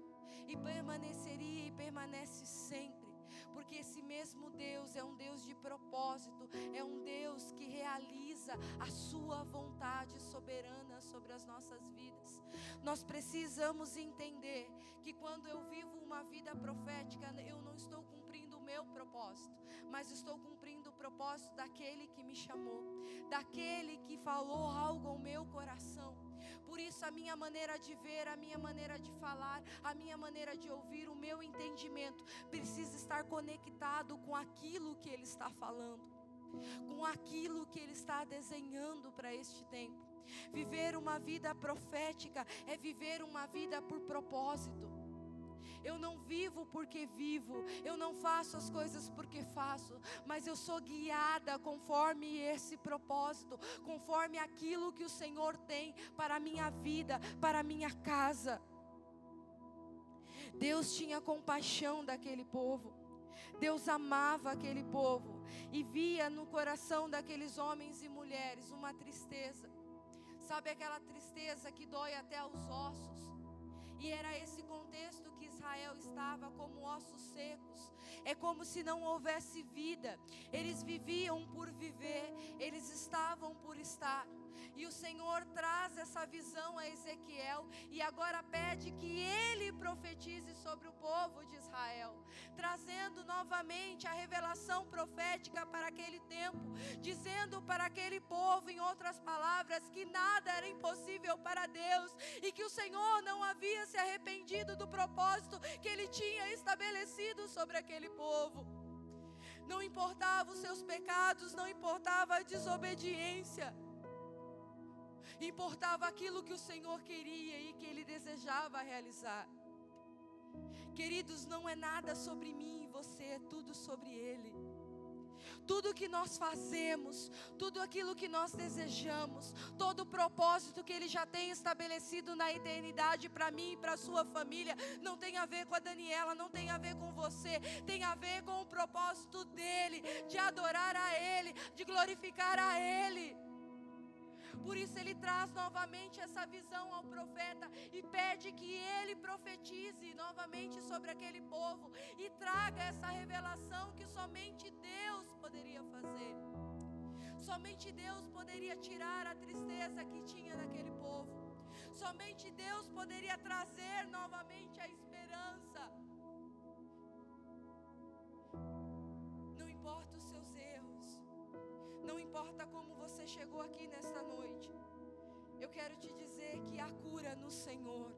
e permaneceria e permanece sempre, porque esse mesmo Deus é um Deus de propósito, é um Deus que realiza a sua vontade soberana sobre as nossas vidas. Nós precisamos entender que quando eu vivo uma vida profética, eu não estou cumprindo o meu propósito, mas estou cumprindo o propósito daquele que me chamou, daquele que falou algo ao meu coração. Por isso a minha maneira de ver, a minha maneira de falar, a minha maneira de ouvir, o meu entendimento precisa estar conectado com aquilo que Ele está falando, com aquilo que Ele está desenhando para este tempo. Viver uma vida profética é viver uma vida por propósito. Eu não vivo porque vivo, eu não faço as coisas porque faço, mas eu sou guiada conforme esse propósito, conforme aquilo que o Senhor tem para a minha vida, para a minha casa. Deus tinha compaixão daquele povo, Deus amava aquele povo e via no coração daqueles homens e mulheres uma tristeza. Sabe aquela tristeza que dói até aos ossos? E era esse contexto que Israel estava, como ossos secos. É como se não houvesse vida. Eles viviam por viver, eles estavam por estar. E o Senhor traz essa visão a Ezequiel e agora pede que ele profetize sobre o povo de Israel, trazendo novamente a revelação profética para aquele tempo, dizendo para aquele povo, em outras palavras, que nada era impossível para Deus e que o Senhor não havia se arrependido do propósito que Ele tinha estabelecido sobre aquele povo. Não importava os seus pecados, não importava a desobediência, importava aquilo que o Senhor queria e que Ele desejava realizar. Queridos, não é nada sobre mim e você, é tudo sobre Ele. Tudo que nós fazemos, tudo aquilo que nós desejamos, todo o propósito que Ele já tem estabelecido na eternidade para mim e para a sua família, não tem a ver com a Daniela, não tem a ver com você, tem a ver com o propósito dEle, de adorar a Ele, de glorificar a Ele. Por isso Ele traz novamente essa visão ao profeta e pede que ele profetize novamente sobre aquele povo e traga essa revelação que somente Deus poderia fazer. Somente Deus poderia tirar a tristeza que tinha naquele povo. Somente Deus poderia trazer novamente a esperança. Não importa os seus erros, não importa como você chegou aqui nesta noite, eu quero te dizer que há cura no Senhor.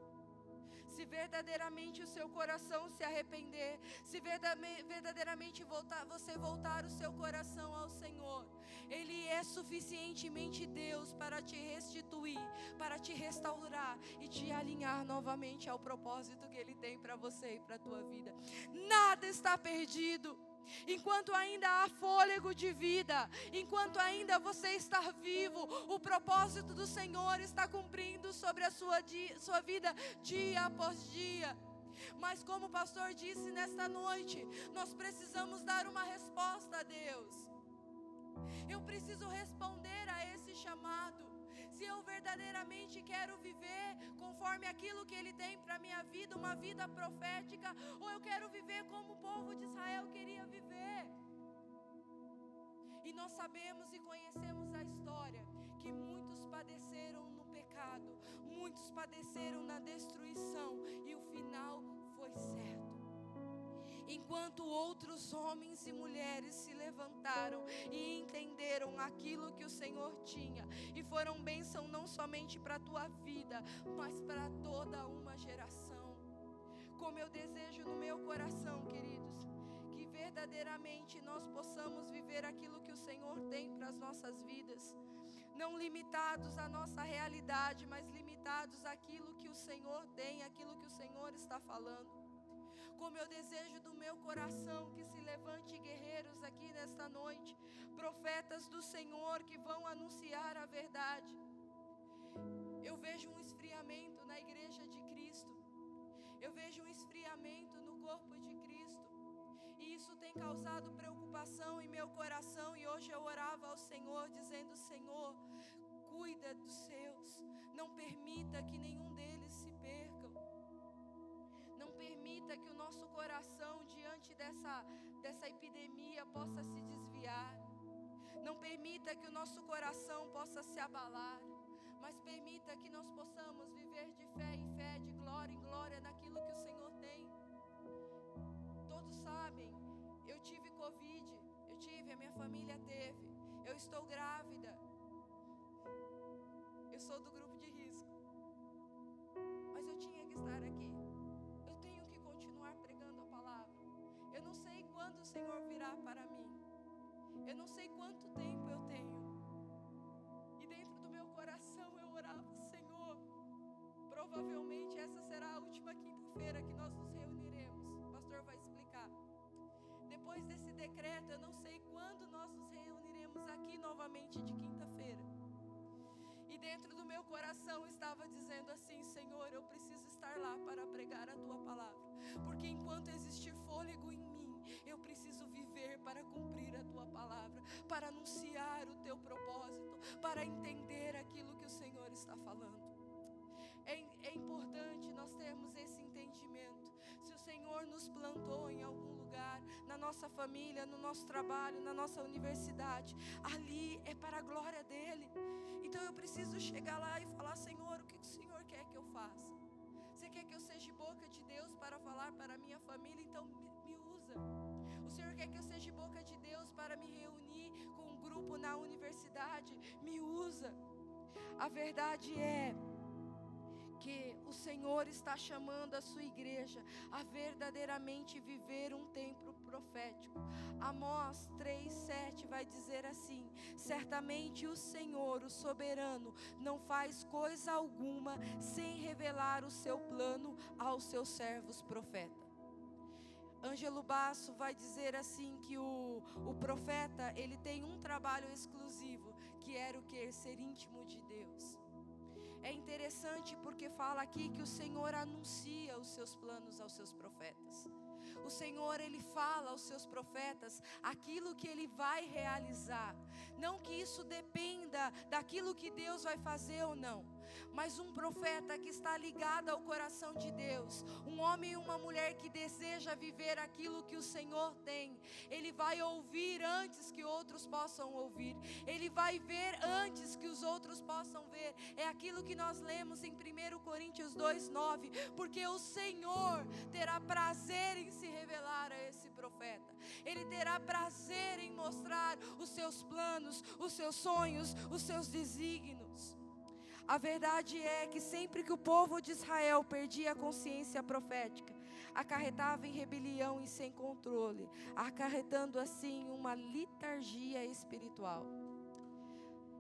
Se verdadeiramente o seu coração se arrepender, se verdadeiramente você voltar o seu coração ao Senhor, Ele é suficientemente Deus para te restituir, para te restaurar e te alinhar novamente ao propósito que Ele tem para você e para a tua vida. Nada está perdido. Enquanto ainda há fôlego de vida, enquanto ainda você está vivo, o propósito do Senhor está cumprindo sobre a sua vida dia após dia. Mas como o pastor disse nesta noite, nós precisamos dar uma resposta a Deus. Eu preciso responder a esse chamado. Se eu verdadeiramente quero viver conforme aquilo que Ele tem para a minha vida, uma vida profética, ou eu quero viver como o povo de Israel queria viver. E nós sabemos e conhecemos a história, que muitos padeceram no pecado, muitos padeceram na destruição, e o final foi certo. Enquanto outros homens e mulheres se levantaram e entenderam aquilo que o Senhor tinha, e foram bênção não somente para a tua vida, mas para toda uma geração. Como eu desejo no meu coração, queridos, que verdadeiramente nós possamos viver aquilo que o Senhor tem para as nossas vidas. Não limitados à nossa realidade, mas limitados àquilo que o Senhor tem, aquilo que o Senhor está falando. Como eu desejo do meu coração que se levante guerreiros aqui nesta noite, profetas do Senhor que vão anunciar a verdade. Eu vejo um esfriamento na igreja de Cristo. Eu vejo um esfriamento no corpo de Cristo. E isso tem causado preocupação em meu coração. E hoje eu orava ao Senhor dizendo: Senhor, cuida dos seus. Não permita que nenhum deles se percam. Não permita que o nosso coração diante dessa epidemia possa se desviar. Não permita que o nosso coração possa se abalar. Mas permita que nós possamos viver de fé em fé, de glória em glória naquilo que o Senhor tem. Todos sabem, eu tive Covid, a minha família teve. Eu estou grávida. Eu sou do grupo de risco. Mas eu tinha que estar aqui. Eu tenho que continuar pregando a palavra. Eu não sei quando o Senhor virá para mim. Eu não sei quanto tempo eu tenho. E dentro do meu coração eu orava: Senhor, provavelmente essa será a última quinta-feira que nós nos reuniremos. O pastor vai explicar. Depois desse decreto, eu não sei quando nós nos reuniremos aqui novamente de quinta-feira. E dentro do meu coração estava dizendo assim: Senhor, eu preciso estar lá para pregar a Tua palavra. Porque enquanto existir fôlego em mim, eu preciso viver para cumprir a Tua palavra, para anunciar o Teu propósito, para entender aquilo que o Senhor está falando. É importante nós termos esse entendimento. Se o Senhor nos plantou em algum lugar, na nossa família, no nosso trabalho, na nossa universidade, ali é para a glória dEle. Então eu preciso chegar lá e falar: Senhor, o que o Senhor quer que eu faça? Você quer que eu seja boca de Deus para falar para a minha família? Então me usa. O Senhor quer que eu seja boca de Deus para me reunir com um grupo na universidade? Me usa. A verdade é que o Senhor está chamando a sua igreja a verdadeiramente viver um tempo profético. Amós 3:7 vai dizer assim: certamente o Senhor, o soberano, não faz coisa alguma sem revelar o seu plano aos seus servos profetas. Ângelo Basso vai dizer assim que o profeta, ele tem um trabalho exclusivo, que era o que? Ser íntimo de Deus. É interessante porque fala aqui que o Senhor anuncia os seus planos aos seus profetas. O Senhor, Ele fala aos seus profetas aquilo que Ele vai realizar. Não que isso dependa daquilo que Deus vai fazer ou não. Mas um profeta que está ligado ao coração de Deus, um homem e uma mulher que deseja viver aquilo que o Senhor tem, ele vai ouvir antes que outros possam ouvir. Ele vai ver antes que os outros possam ver. É aquilo que nós lemos em 1 Coríntios 2:9. Porque o Senhor terá prazer em se revelar a esse profeta. Ele terá prazer em mostrar os seus planos, os seus sonhos, os seus desígnios. A verdade é que sempre que o povo de Israel perdia a consciência profética, acarretava em rebelião e sem controle, acarretando assim uma letargia espiritual.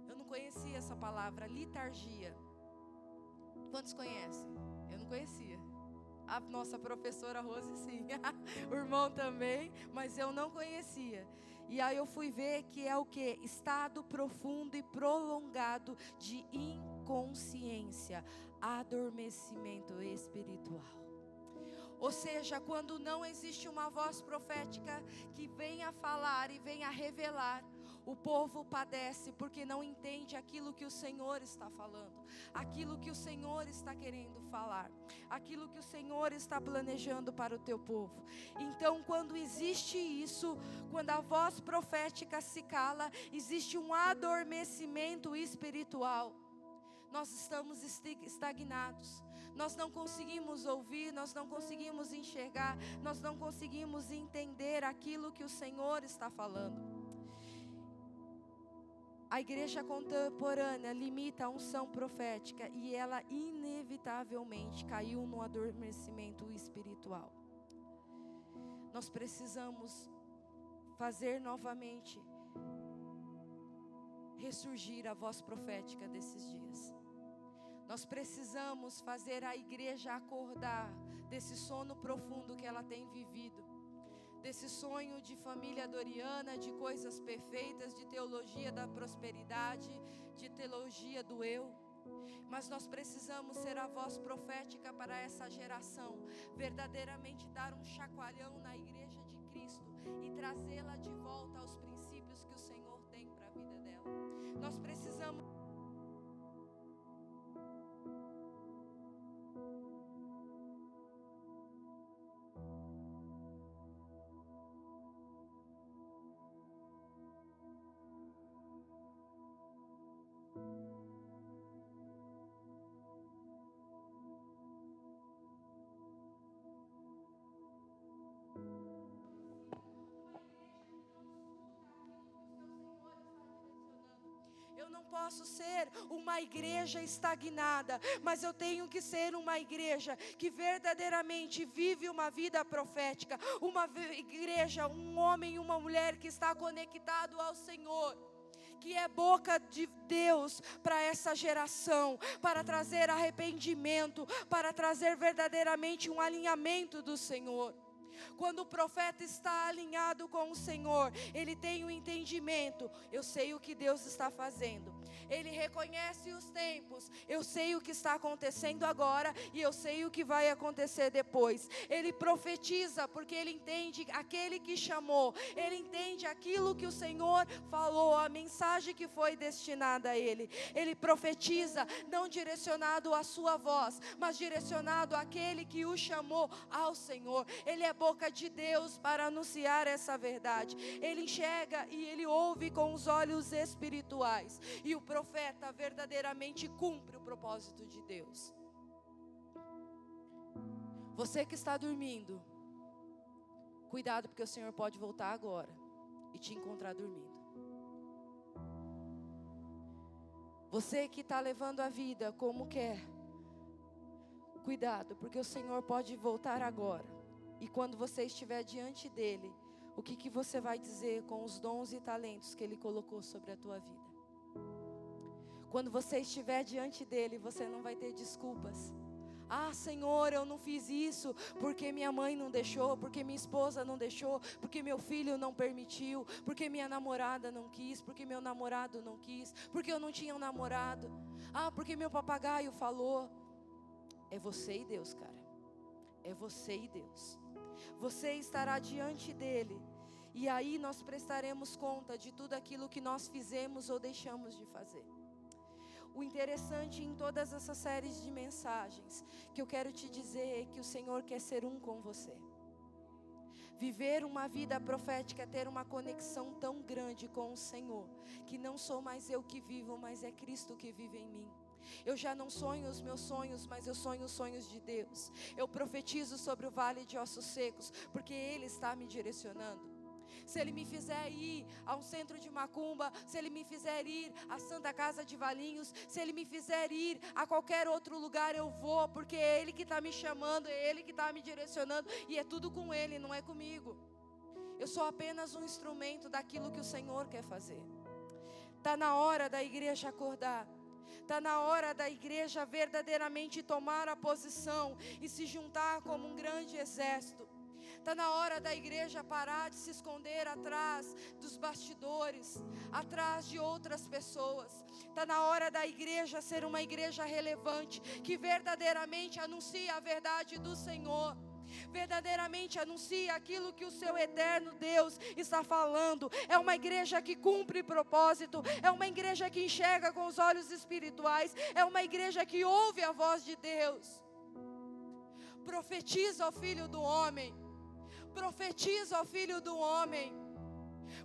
Eu não conhecia essa palavra, letargia. Quantos conhecem? Eu não conhecia. A nossa professora Rose sim, o irmão também, mas eu não conhecia. E aí eu fui ver que é o que? Estado profundo e prolongado de inconsciência, adormecimento espiritual. Ou seja, quando não existe uma voz profética que venha falar e venha revelar, o povo padece porque não entende aquilo que o Senhor está falando, aquilo que o Senhor está querendo falar, aquilo que o Senhor está planejando para o teu povo. Então, quando existe isso, quando a voz profética se cala, existe um adormecimento espiritual. Nós estamos estagnados, nós não conseguimos ouvir, nós não conseguimos enxergar, nós não conseguimos entender aquilo que o Senhor está falando. A igreja contemporânea limita a unção profética e ela inevitavelmente caiu no adormecimento espiritual. Nós precisamos fazer novamente ressurgir a voz profética desses dias. Nós precisamos fazer a igreja acordar desse sono profundo que ela tem vivido, desse sonho de família doriana, de coisas perfeitas, de teologia da prosperidade, de teologia do eu. Mas nós precisamos ser a voz profética para essa geração, verdadeiramente dar um chacoalhão na igreja de Cristo e trazê-la de volta aos princípios que o Senhor tem para a vida dela. Nós precisamos Eu não posso ser uma igreja estagnada, mas eu tenho que ser uma igreja que verdadeiramente vive uma vida profética, uma igreja, um homem e uma mulher que está conectado ao Senhor, que é boca de Deus para essa geração, para trazer arrependimento, para trazer verdadeiramente um alinhamento do Senhor. Quando o profeta está alinhado com o Senhor, ele tem um entendimento. Eu sei o que Deus está fazendo. Ele reconhece os tempos. Eu sei o que está acontecendo agora e eu sei o que vai acontecer depois. Ele profetiza porque ele entende aquele que chamou. Ele entende aquilo que o Senhor falou, a mensagem que foi destinada a ele. Ele profetiza não direcionado à sua voz, mas direcionado àquele que o chamou, ao Senhor. Ele é boca de Deus para anunciar essa verdade. Ele enxerga e ele ouve com os olhos espirituais. E o profeta verdadeiramente cumpre o propósito de Deus. Você que está dormindo, cuidado, porque o Senhor pode voltar agora e te encontrar dormindo. Você que está levando a vida como quer, cuidado, porque o Senhor pode voltar agora. E quando você estiver diante dele, o que você vai dizer com os dons e talentos que ele colocou sobre a tua vida? Quando você estiver diante dele, você não vai ter desculpas. Ah, Senhor, eu não fiz isso porque minha mãe não deixou, porque minha esposa não deixou, porque meu filho não permitiu, porque minha namorada não quis, porque meu namorado não quis, porque eu não tinha um namorado. Ah, porque meu papagaio falou. É você e Deus, cara. É você e Deus. Você estará diante dele. E aí nós prestaremos conta de tudo aquilo que nós fizemos ou deixamos de fazer. O interessante em todas essas séries de mensagens que eu quero te dizer é que o Senhor quer ser um com você. Viver uma vida profética é ter uma conexão tão grande com o Senhor, que não sou mais eu que vivo, mas é Cristo que vive em mim. Eu já não sonho os meus sonhos, mas eu sonho os sonhos de Deus. Eu profetizo sobre o vale de ossos secos, porque Ele está me direcionando. Se Ele me fizer ir a um centro de macumba, se Ele me fizer ir à Santa Casa de Valinhos, se Ele me fizer ir a qualquer outro lugar, eu vou, porque é Ele que está me chamando, é Ele que está me direcionando, e é tudo com Ele, não é comigo. Eu sou apenas um instrumento daquilo que o Senhor quer fazer. Está na hora da igreja acordar. Está na hora da igreja verdadeiramente tomar a posição e se juntar como um grande exército. Está na hora da igreja parar de se esconder atrás dos bastidores, atrás de outras pessoas. Está na hora da igreja ser uma igreja relevante, que verdadeiramente anuncia a verdade do Senhor. Verdadeiramente anuncia aquilo que o seu eterno Deus está falando. É uma igreja que cumpre propósito. É uma igreja que enxerga com os olhos espirituais. É uma igreja que ouve a voz de Deus. Profetiza ao Filho do Homem. Profetiza ao Filho do Homem.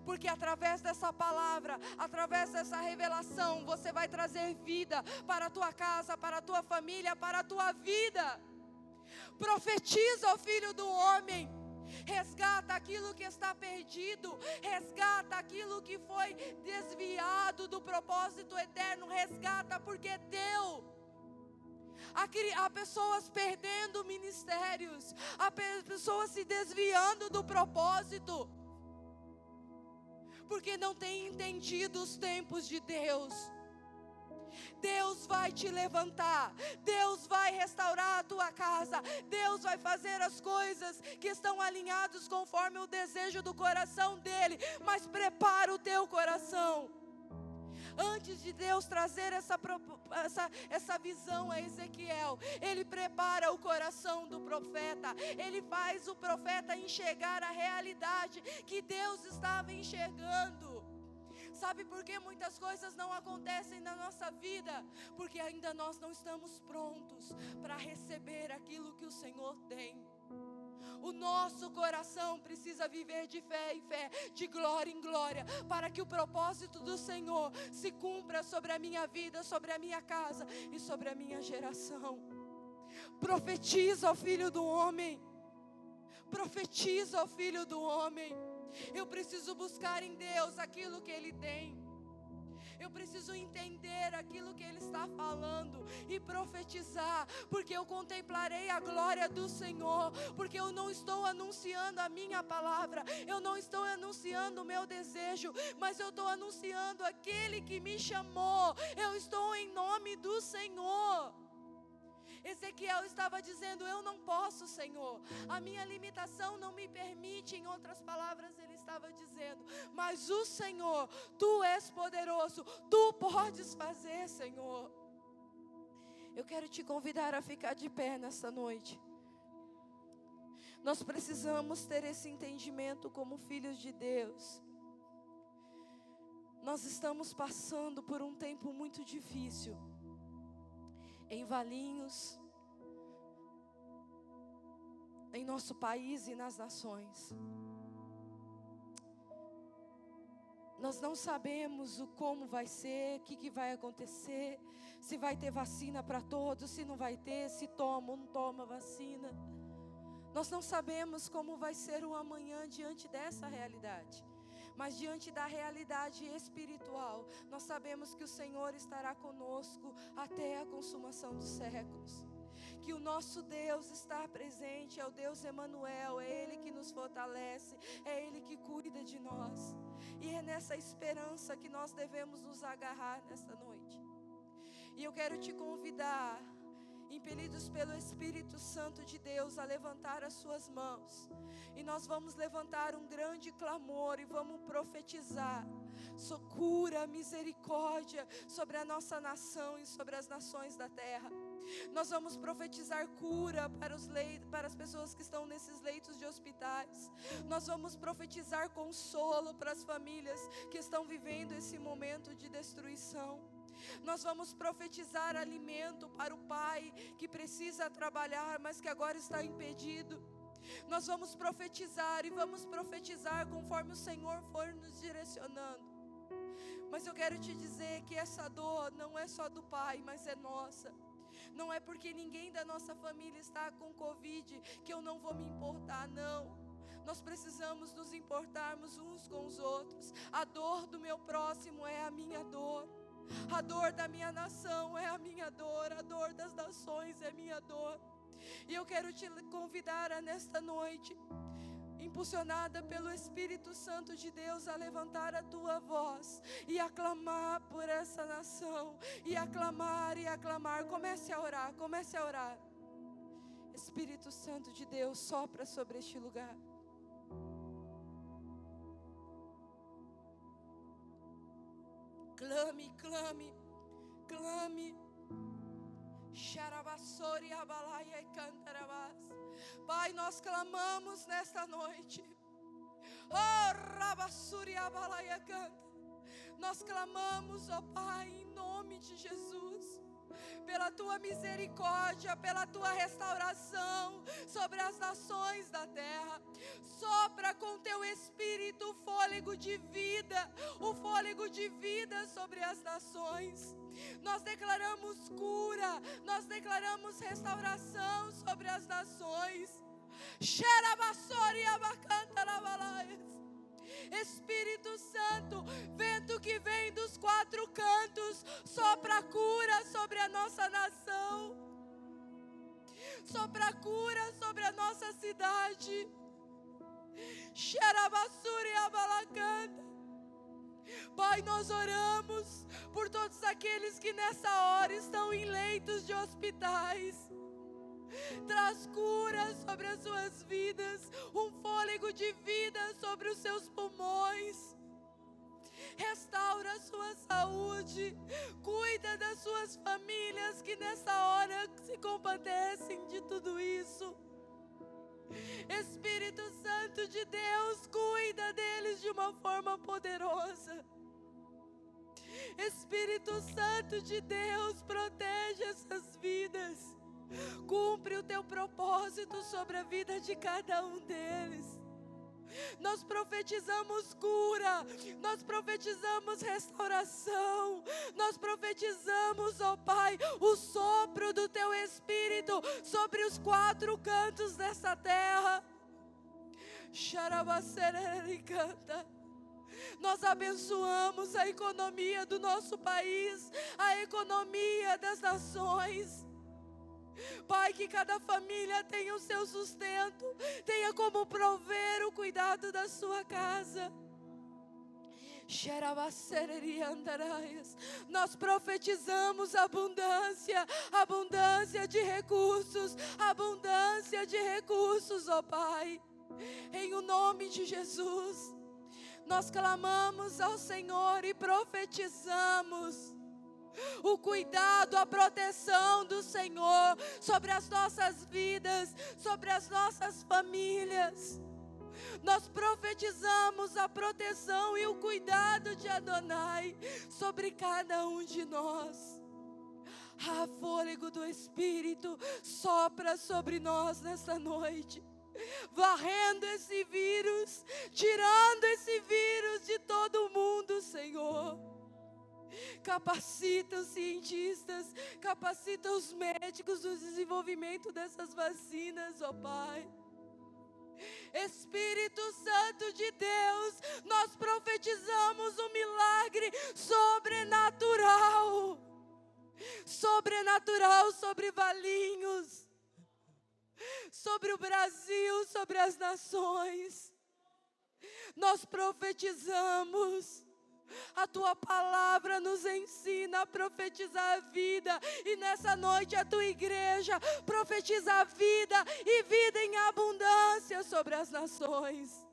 Porque através dessa palavra, através dessa revelação, você vai trazer vida para a tua casa, para a tua família, para a tua vida. Profetiza ao Filho do Homem. Resgata aquilo que está perdido. Resgata aquilo que foi desviado do propósito eterno. Resgata, porque é teu. Há pessoas perdendo ministérios. Há pessoas se desviando do propósito. porque não tem entendido os tempos de Deus. Deus vai te levantar, Deus vai restaurar a tua casa, Deus vai fazer as coisas que estão alinhadas conforme o desejo do coração dEle, mas prepara o teu coração. Antes de Deus trazer essa visão a Ezequiel, Ele prepara o coração do profeta, Ele faz o profeta enxergar a realidade que Deus estava enxergando. Sabe por que muitas coisas não acontecem na nossa vida? Porque ainda nós não estamos prontos para receber aquilo que o Senhor tem. O nosso coração precisa viver de fé em fé, de glória em glória, para que o propósito do Senhor se cumpra sobre a minha vida, sobre a minha casa e sobre a minha geração. Profetiza ao Filho do Homem. Profetiza ao Filho do Homem. Eu preciso buscar em Deus aquilo que Ele tem. Eu preciso entender aquilo que Ele está falando e profetizar, porque eu contemplarei a glória do Senhor, porque eu não estou anunciando a minha palavra, eu não estou anunciando o meu desejo, mas eu estou anunciando aquele que me chamou. Eu estou em nome do Senhor. Ezequiel estava dizendo: eu não posso, Senhor, a minha limitação não me permite. Em outras palavras, ele estava dizendo: mas o Senhor, Tu és poderoso, Tu podes fazer, Senhor. Eu quero te convidar a ficar de pé nessa noite. Nós precisamos ter esse entendimento como filhos de Deus. Nós estamos passando por um tempo muito difícil em Valinhos, em nosso país e nas nações. Nós não sabemos como vai ser, o que vai acontecer, se vai ter vacina para todos, se não vai ter, se toma ou não toma vacina. Nós não sabemos como vai ser o amanhã diante dessa realidade. Mas diante da realidade espiritual, nós sabemos que o Senhor estará conosco até a consumação dos séculos. Que o nosso Deus está presente, é o Deus Emanuel, é Ele que nos fortalece, é Ele que cuida de nós. E é nessa esperança que nós devemos nos agarrar nesta noite. E eu quero te convidar, impelidos pelo Espírito Santo de Deus, a levantar as suas mãos. E nós vamos levantar um grande clamor e vamos profetizar cura, misericórdia sobre a nossa nação e sobre as nações da terra. Nós vamos profetizar cura para as pessoas que estão nesses leitos de hospitais. Nós vamos profetizar consolo para as famílias que estão vivendo esse momento de destruição. Nós vamos profetizar alimento para o pai que precisa trabalhar, mas que agora está impedido. Nós vamos profetizar e vamos profetizar conforme o Senhor for nos direcionando. Mas eu quero te dizer que essa dor não é só do pai, mas é nossa. Não é porque ninguém da nossa família está com Covid que eu não vou me importar, não. Nós precisamos nos importarmos uns com os outros. A dor do meu próximo é a minha dor. A dor da minha nação é a minha dor. A dor das nações é a minha dor. E eu quero te convidar a nesta noite, impulsionada pelo Espírito Santo de Deus, a levantar a tua voz e aclamar por essa nação, e aclamar e aclamar. Comece a orar, comece a orar. Espírito Santo de Deus, sopra sobre este lugar. Clame, clame, clame. Pai, nós clamamos nesta noite. Nós clamamos, ó Pai, em nome de Jesus, pela Tua misericórdia, pela Tua restauração sobre as nações da terra. Sopra com Teu Espírito o fôlego de vida, o fôlego de vida sobre as nações. Nós declaramos cura, nós declaramos restauração sobre as nações. Espírito Santo, vento que vem dos quatro cantos, sopra cura sobre a nossa nação, sopra cura sobre a nossa cidade. Pai, nós oramos por todos aqueles que nessa hora estão em leitos de hospitais. Traz cura sobre as suas vidas, um fôlego de vida sobre os seus pulmões. Restaura a sua saúde, cuida das suas famílias que nessa hora se compadecem de tudo isso. Espírito Santo de Deus, cuida deles de uma forma poderosa. Espírito Santo de Deus, protege essas vidas. Cumpre o teu propósito sobre a vida de cada um deles. Nós profetizamos cura, nós profetizamos restauração, nós profetizamos, ó Pai, o sopro do Teu Espírito sobre os 4 cantos dessa terra. Xarabacerericanta. Nós abençoamos a economia do nosso país, a economia das nações. Pai, que cada família tenha o seu sustento, tenha como prover o cuidado da sua casa. Nós profetizamos abundância, abundância de recursos, ó Pai. Em o nome de Jesus, nós clamamos ao Senhor e profetizamos o cuidado, a proteção do Senhor sobre as nossas vidas, sobre as nossas famílias. Nós profetizamos a proteção e o cuidado de Adonai sobre cada um de nós. Ah, fôlego do Espírito, sopra sobre nós nesta noite, varrendo esse vírus, tirando esse vírus de todo mundo, Senhor. Capacita os cientistas, capacita os médicos no desenvolvimento dessas vacinas, ó Pai. Espírito Santo de Deus, nós profetizamos um milagre sobrenatural. Sobrenatural sobre Valinhos, sobre o Brasil, sobre as nações. Nós profetizamos. A Tua palavra nos ensina a profetizar a vida. E nessa noite a Tua igreja profetiza a vida e vida em abundância sobre as nações.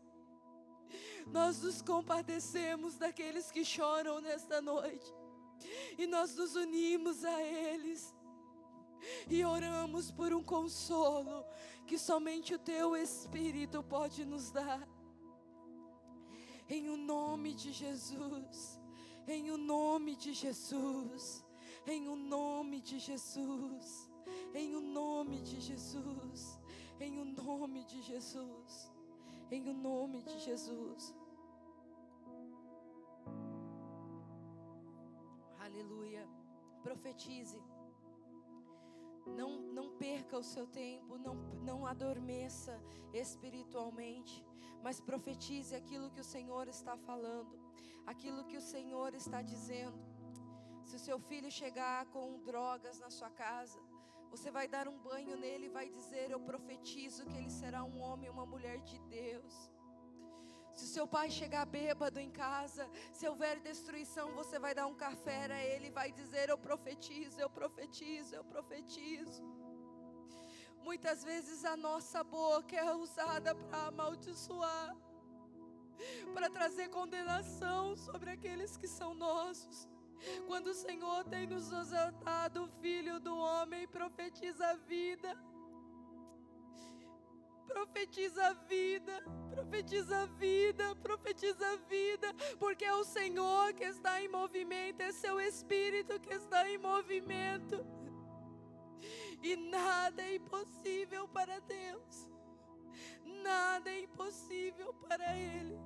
Nós nos compadecemos daqueles que choram nesta noite. E nós nos unimos a eles. E oramos por um consolo que somente o Teu Espírito pode nos dar. Em o nome de Jesus, em o nome de Jesus, em o nome de Jesus, em o nome de Jesus, em o nome de Jesus, em o nome de Jesus. Aleluia. Profetize. Não perca o seu tempo, não adormeça espiritualmente, mas profetize aquilo que o Senhor está falando, aquilo que o Senhor está dizendo. Se o seu filho chegar com drogas na sua casa, você vai dar um banho nele e vai dizer: eu profetizo que ele será um homem e uma mulher de Deus. Se o seu pai chegar bêbado em casa, se houver destruição, você vai dar um café a ele e vai dizer: eu profetizo, eu profetizo, eu profetizo. Muitas vezes a nossa boca é usada para amaldiçoar, para trazer condenação sobre aqueles que são nossos. Quando o Senhor tem nos exaltado, o Filho do Homem profetiza a vida. Profetiza a vida, profetiza a vida, profetiza a vida, porque é o Senhor que está em movimento, é seu Espírito que está em movimento. E nada é impossível para Deus, nada é impossível para Ele.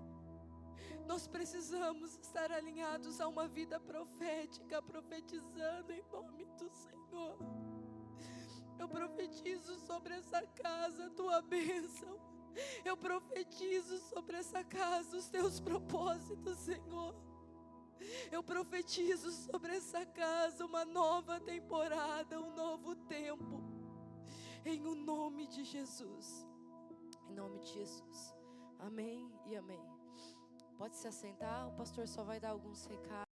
Nós precisamos estar alinhados a uma vida profética, profetizando em nome do Senhor. Eu profetizo sobre essa casa a Tua bênção. Eu profetizo sobre essa casa os Teus propósitos, Senhor. Eu profetizo sobre essa casa uma nova temporada, um novo tempo. Em o nome de Jesus. Em nome de Jesus. Amém e amém. Pode se assentar, o pastor só vai dar alguns recados.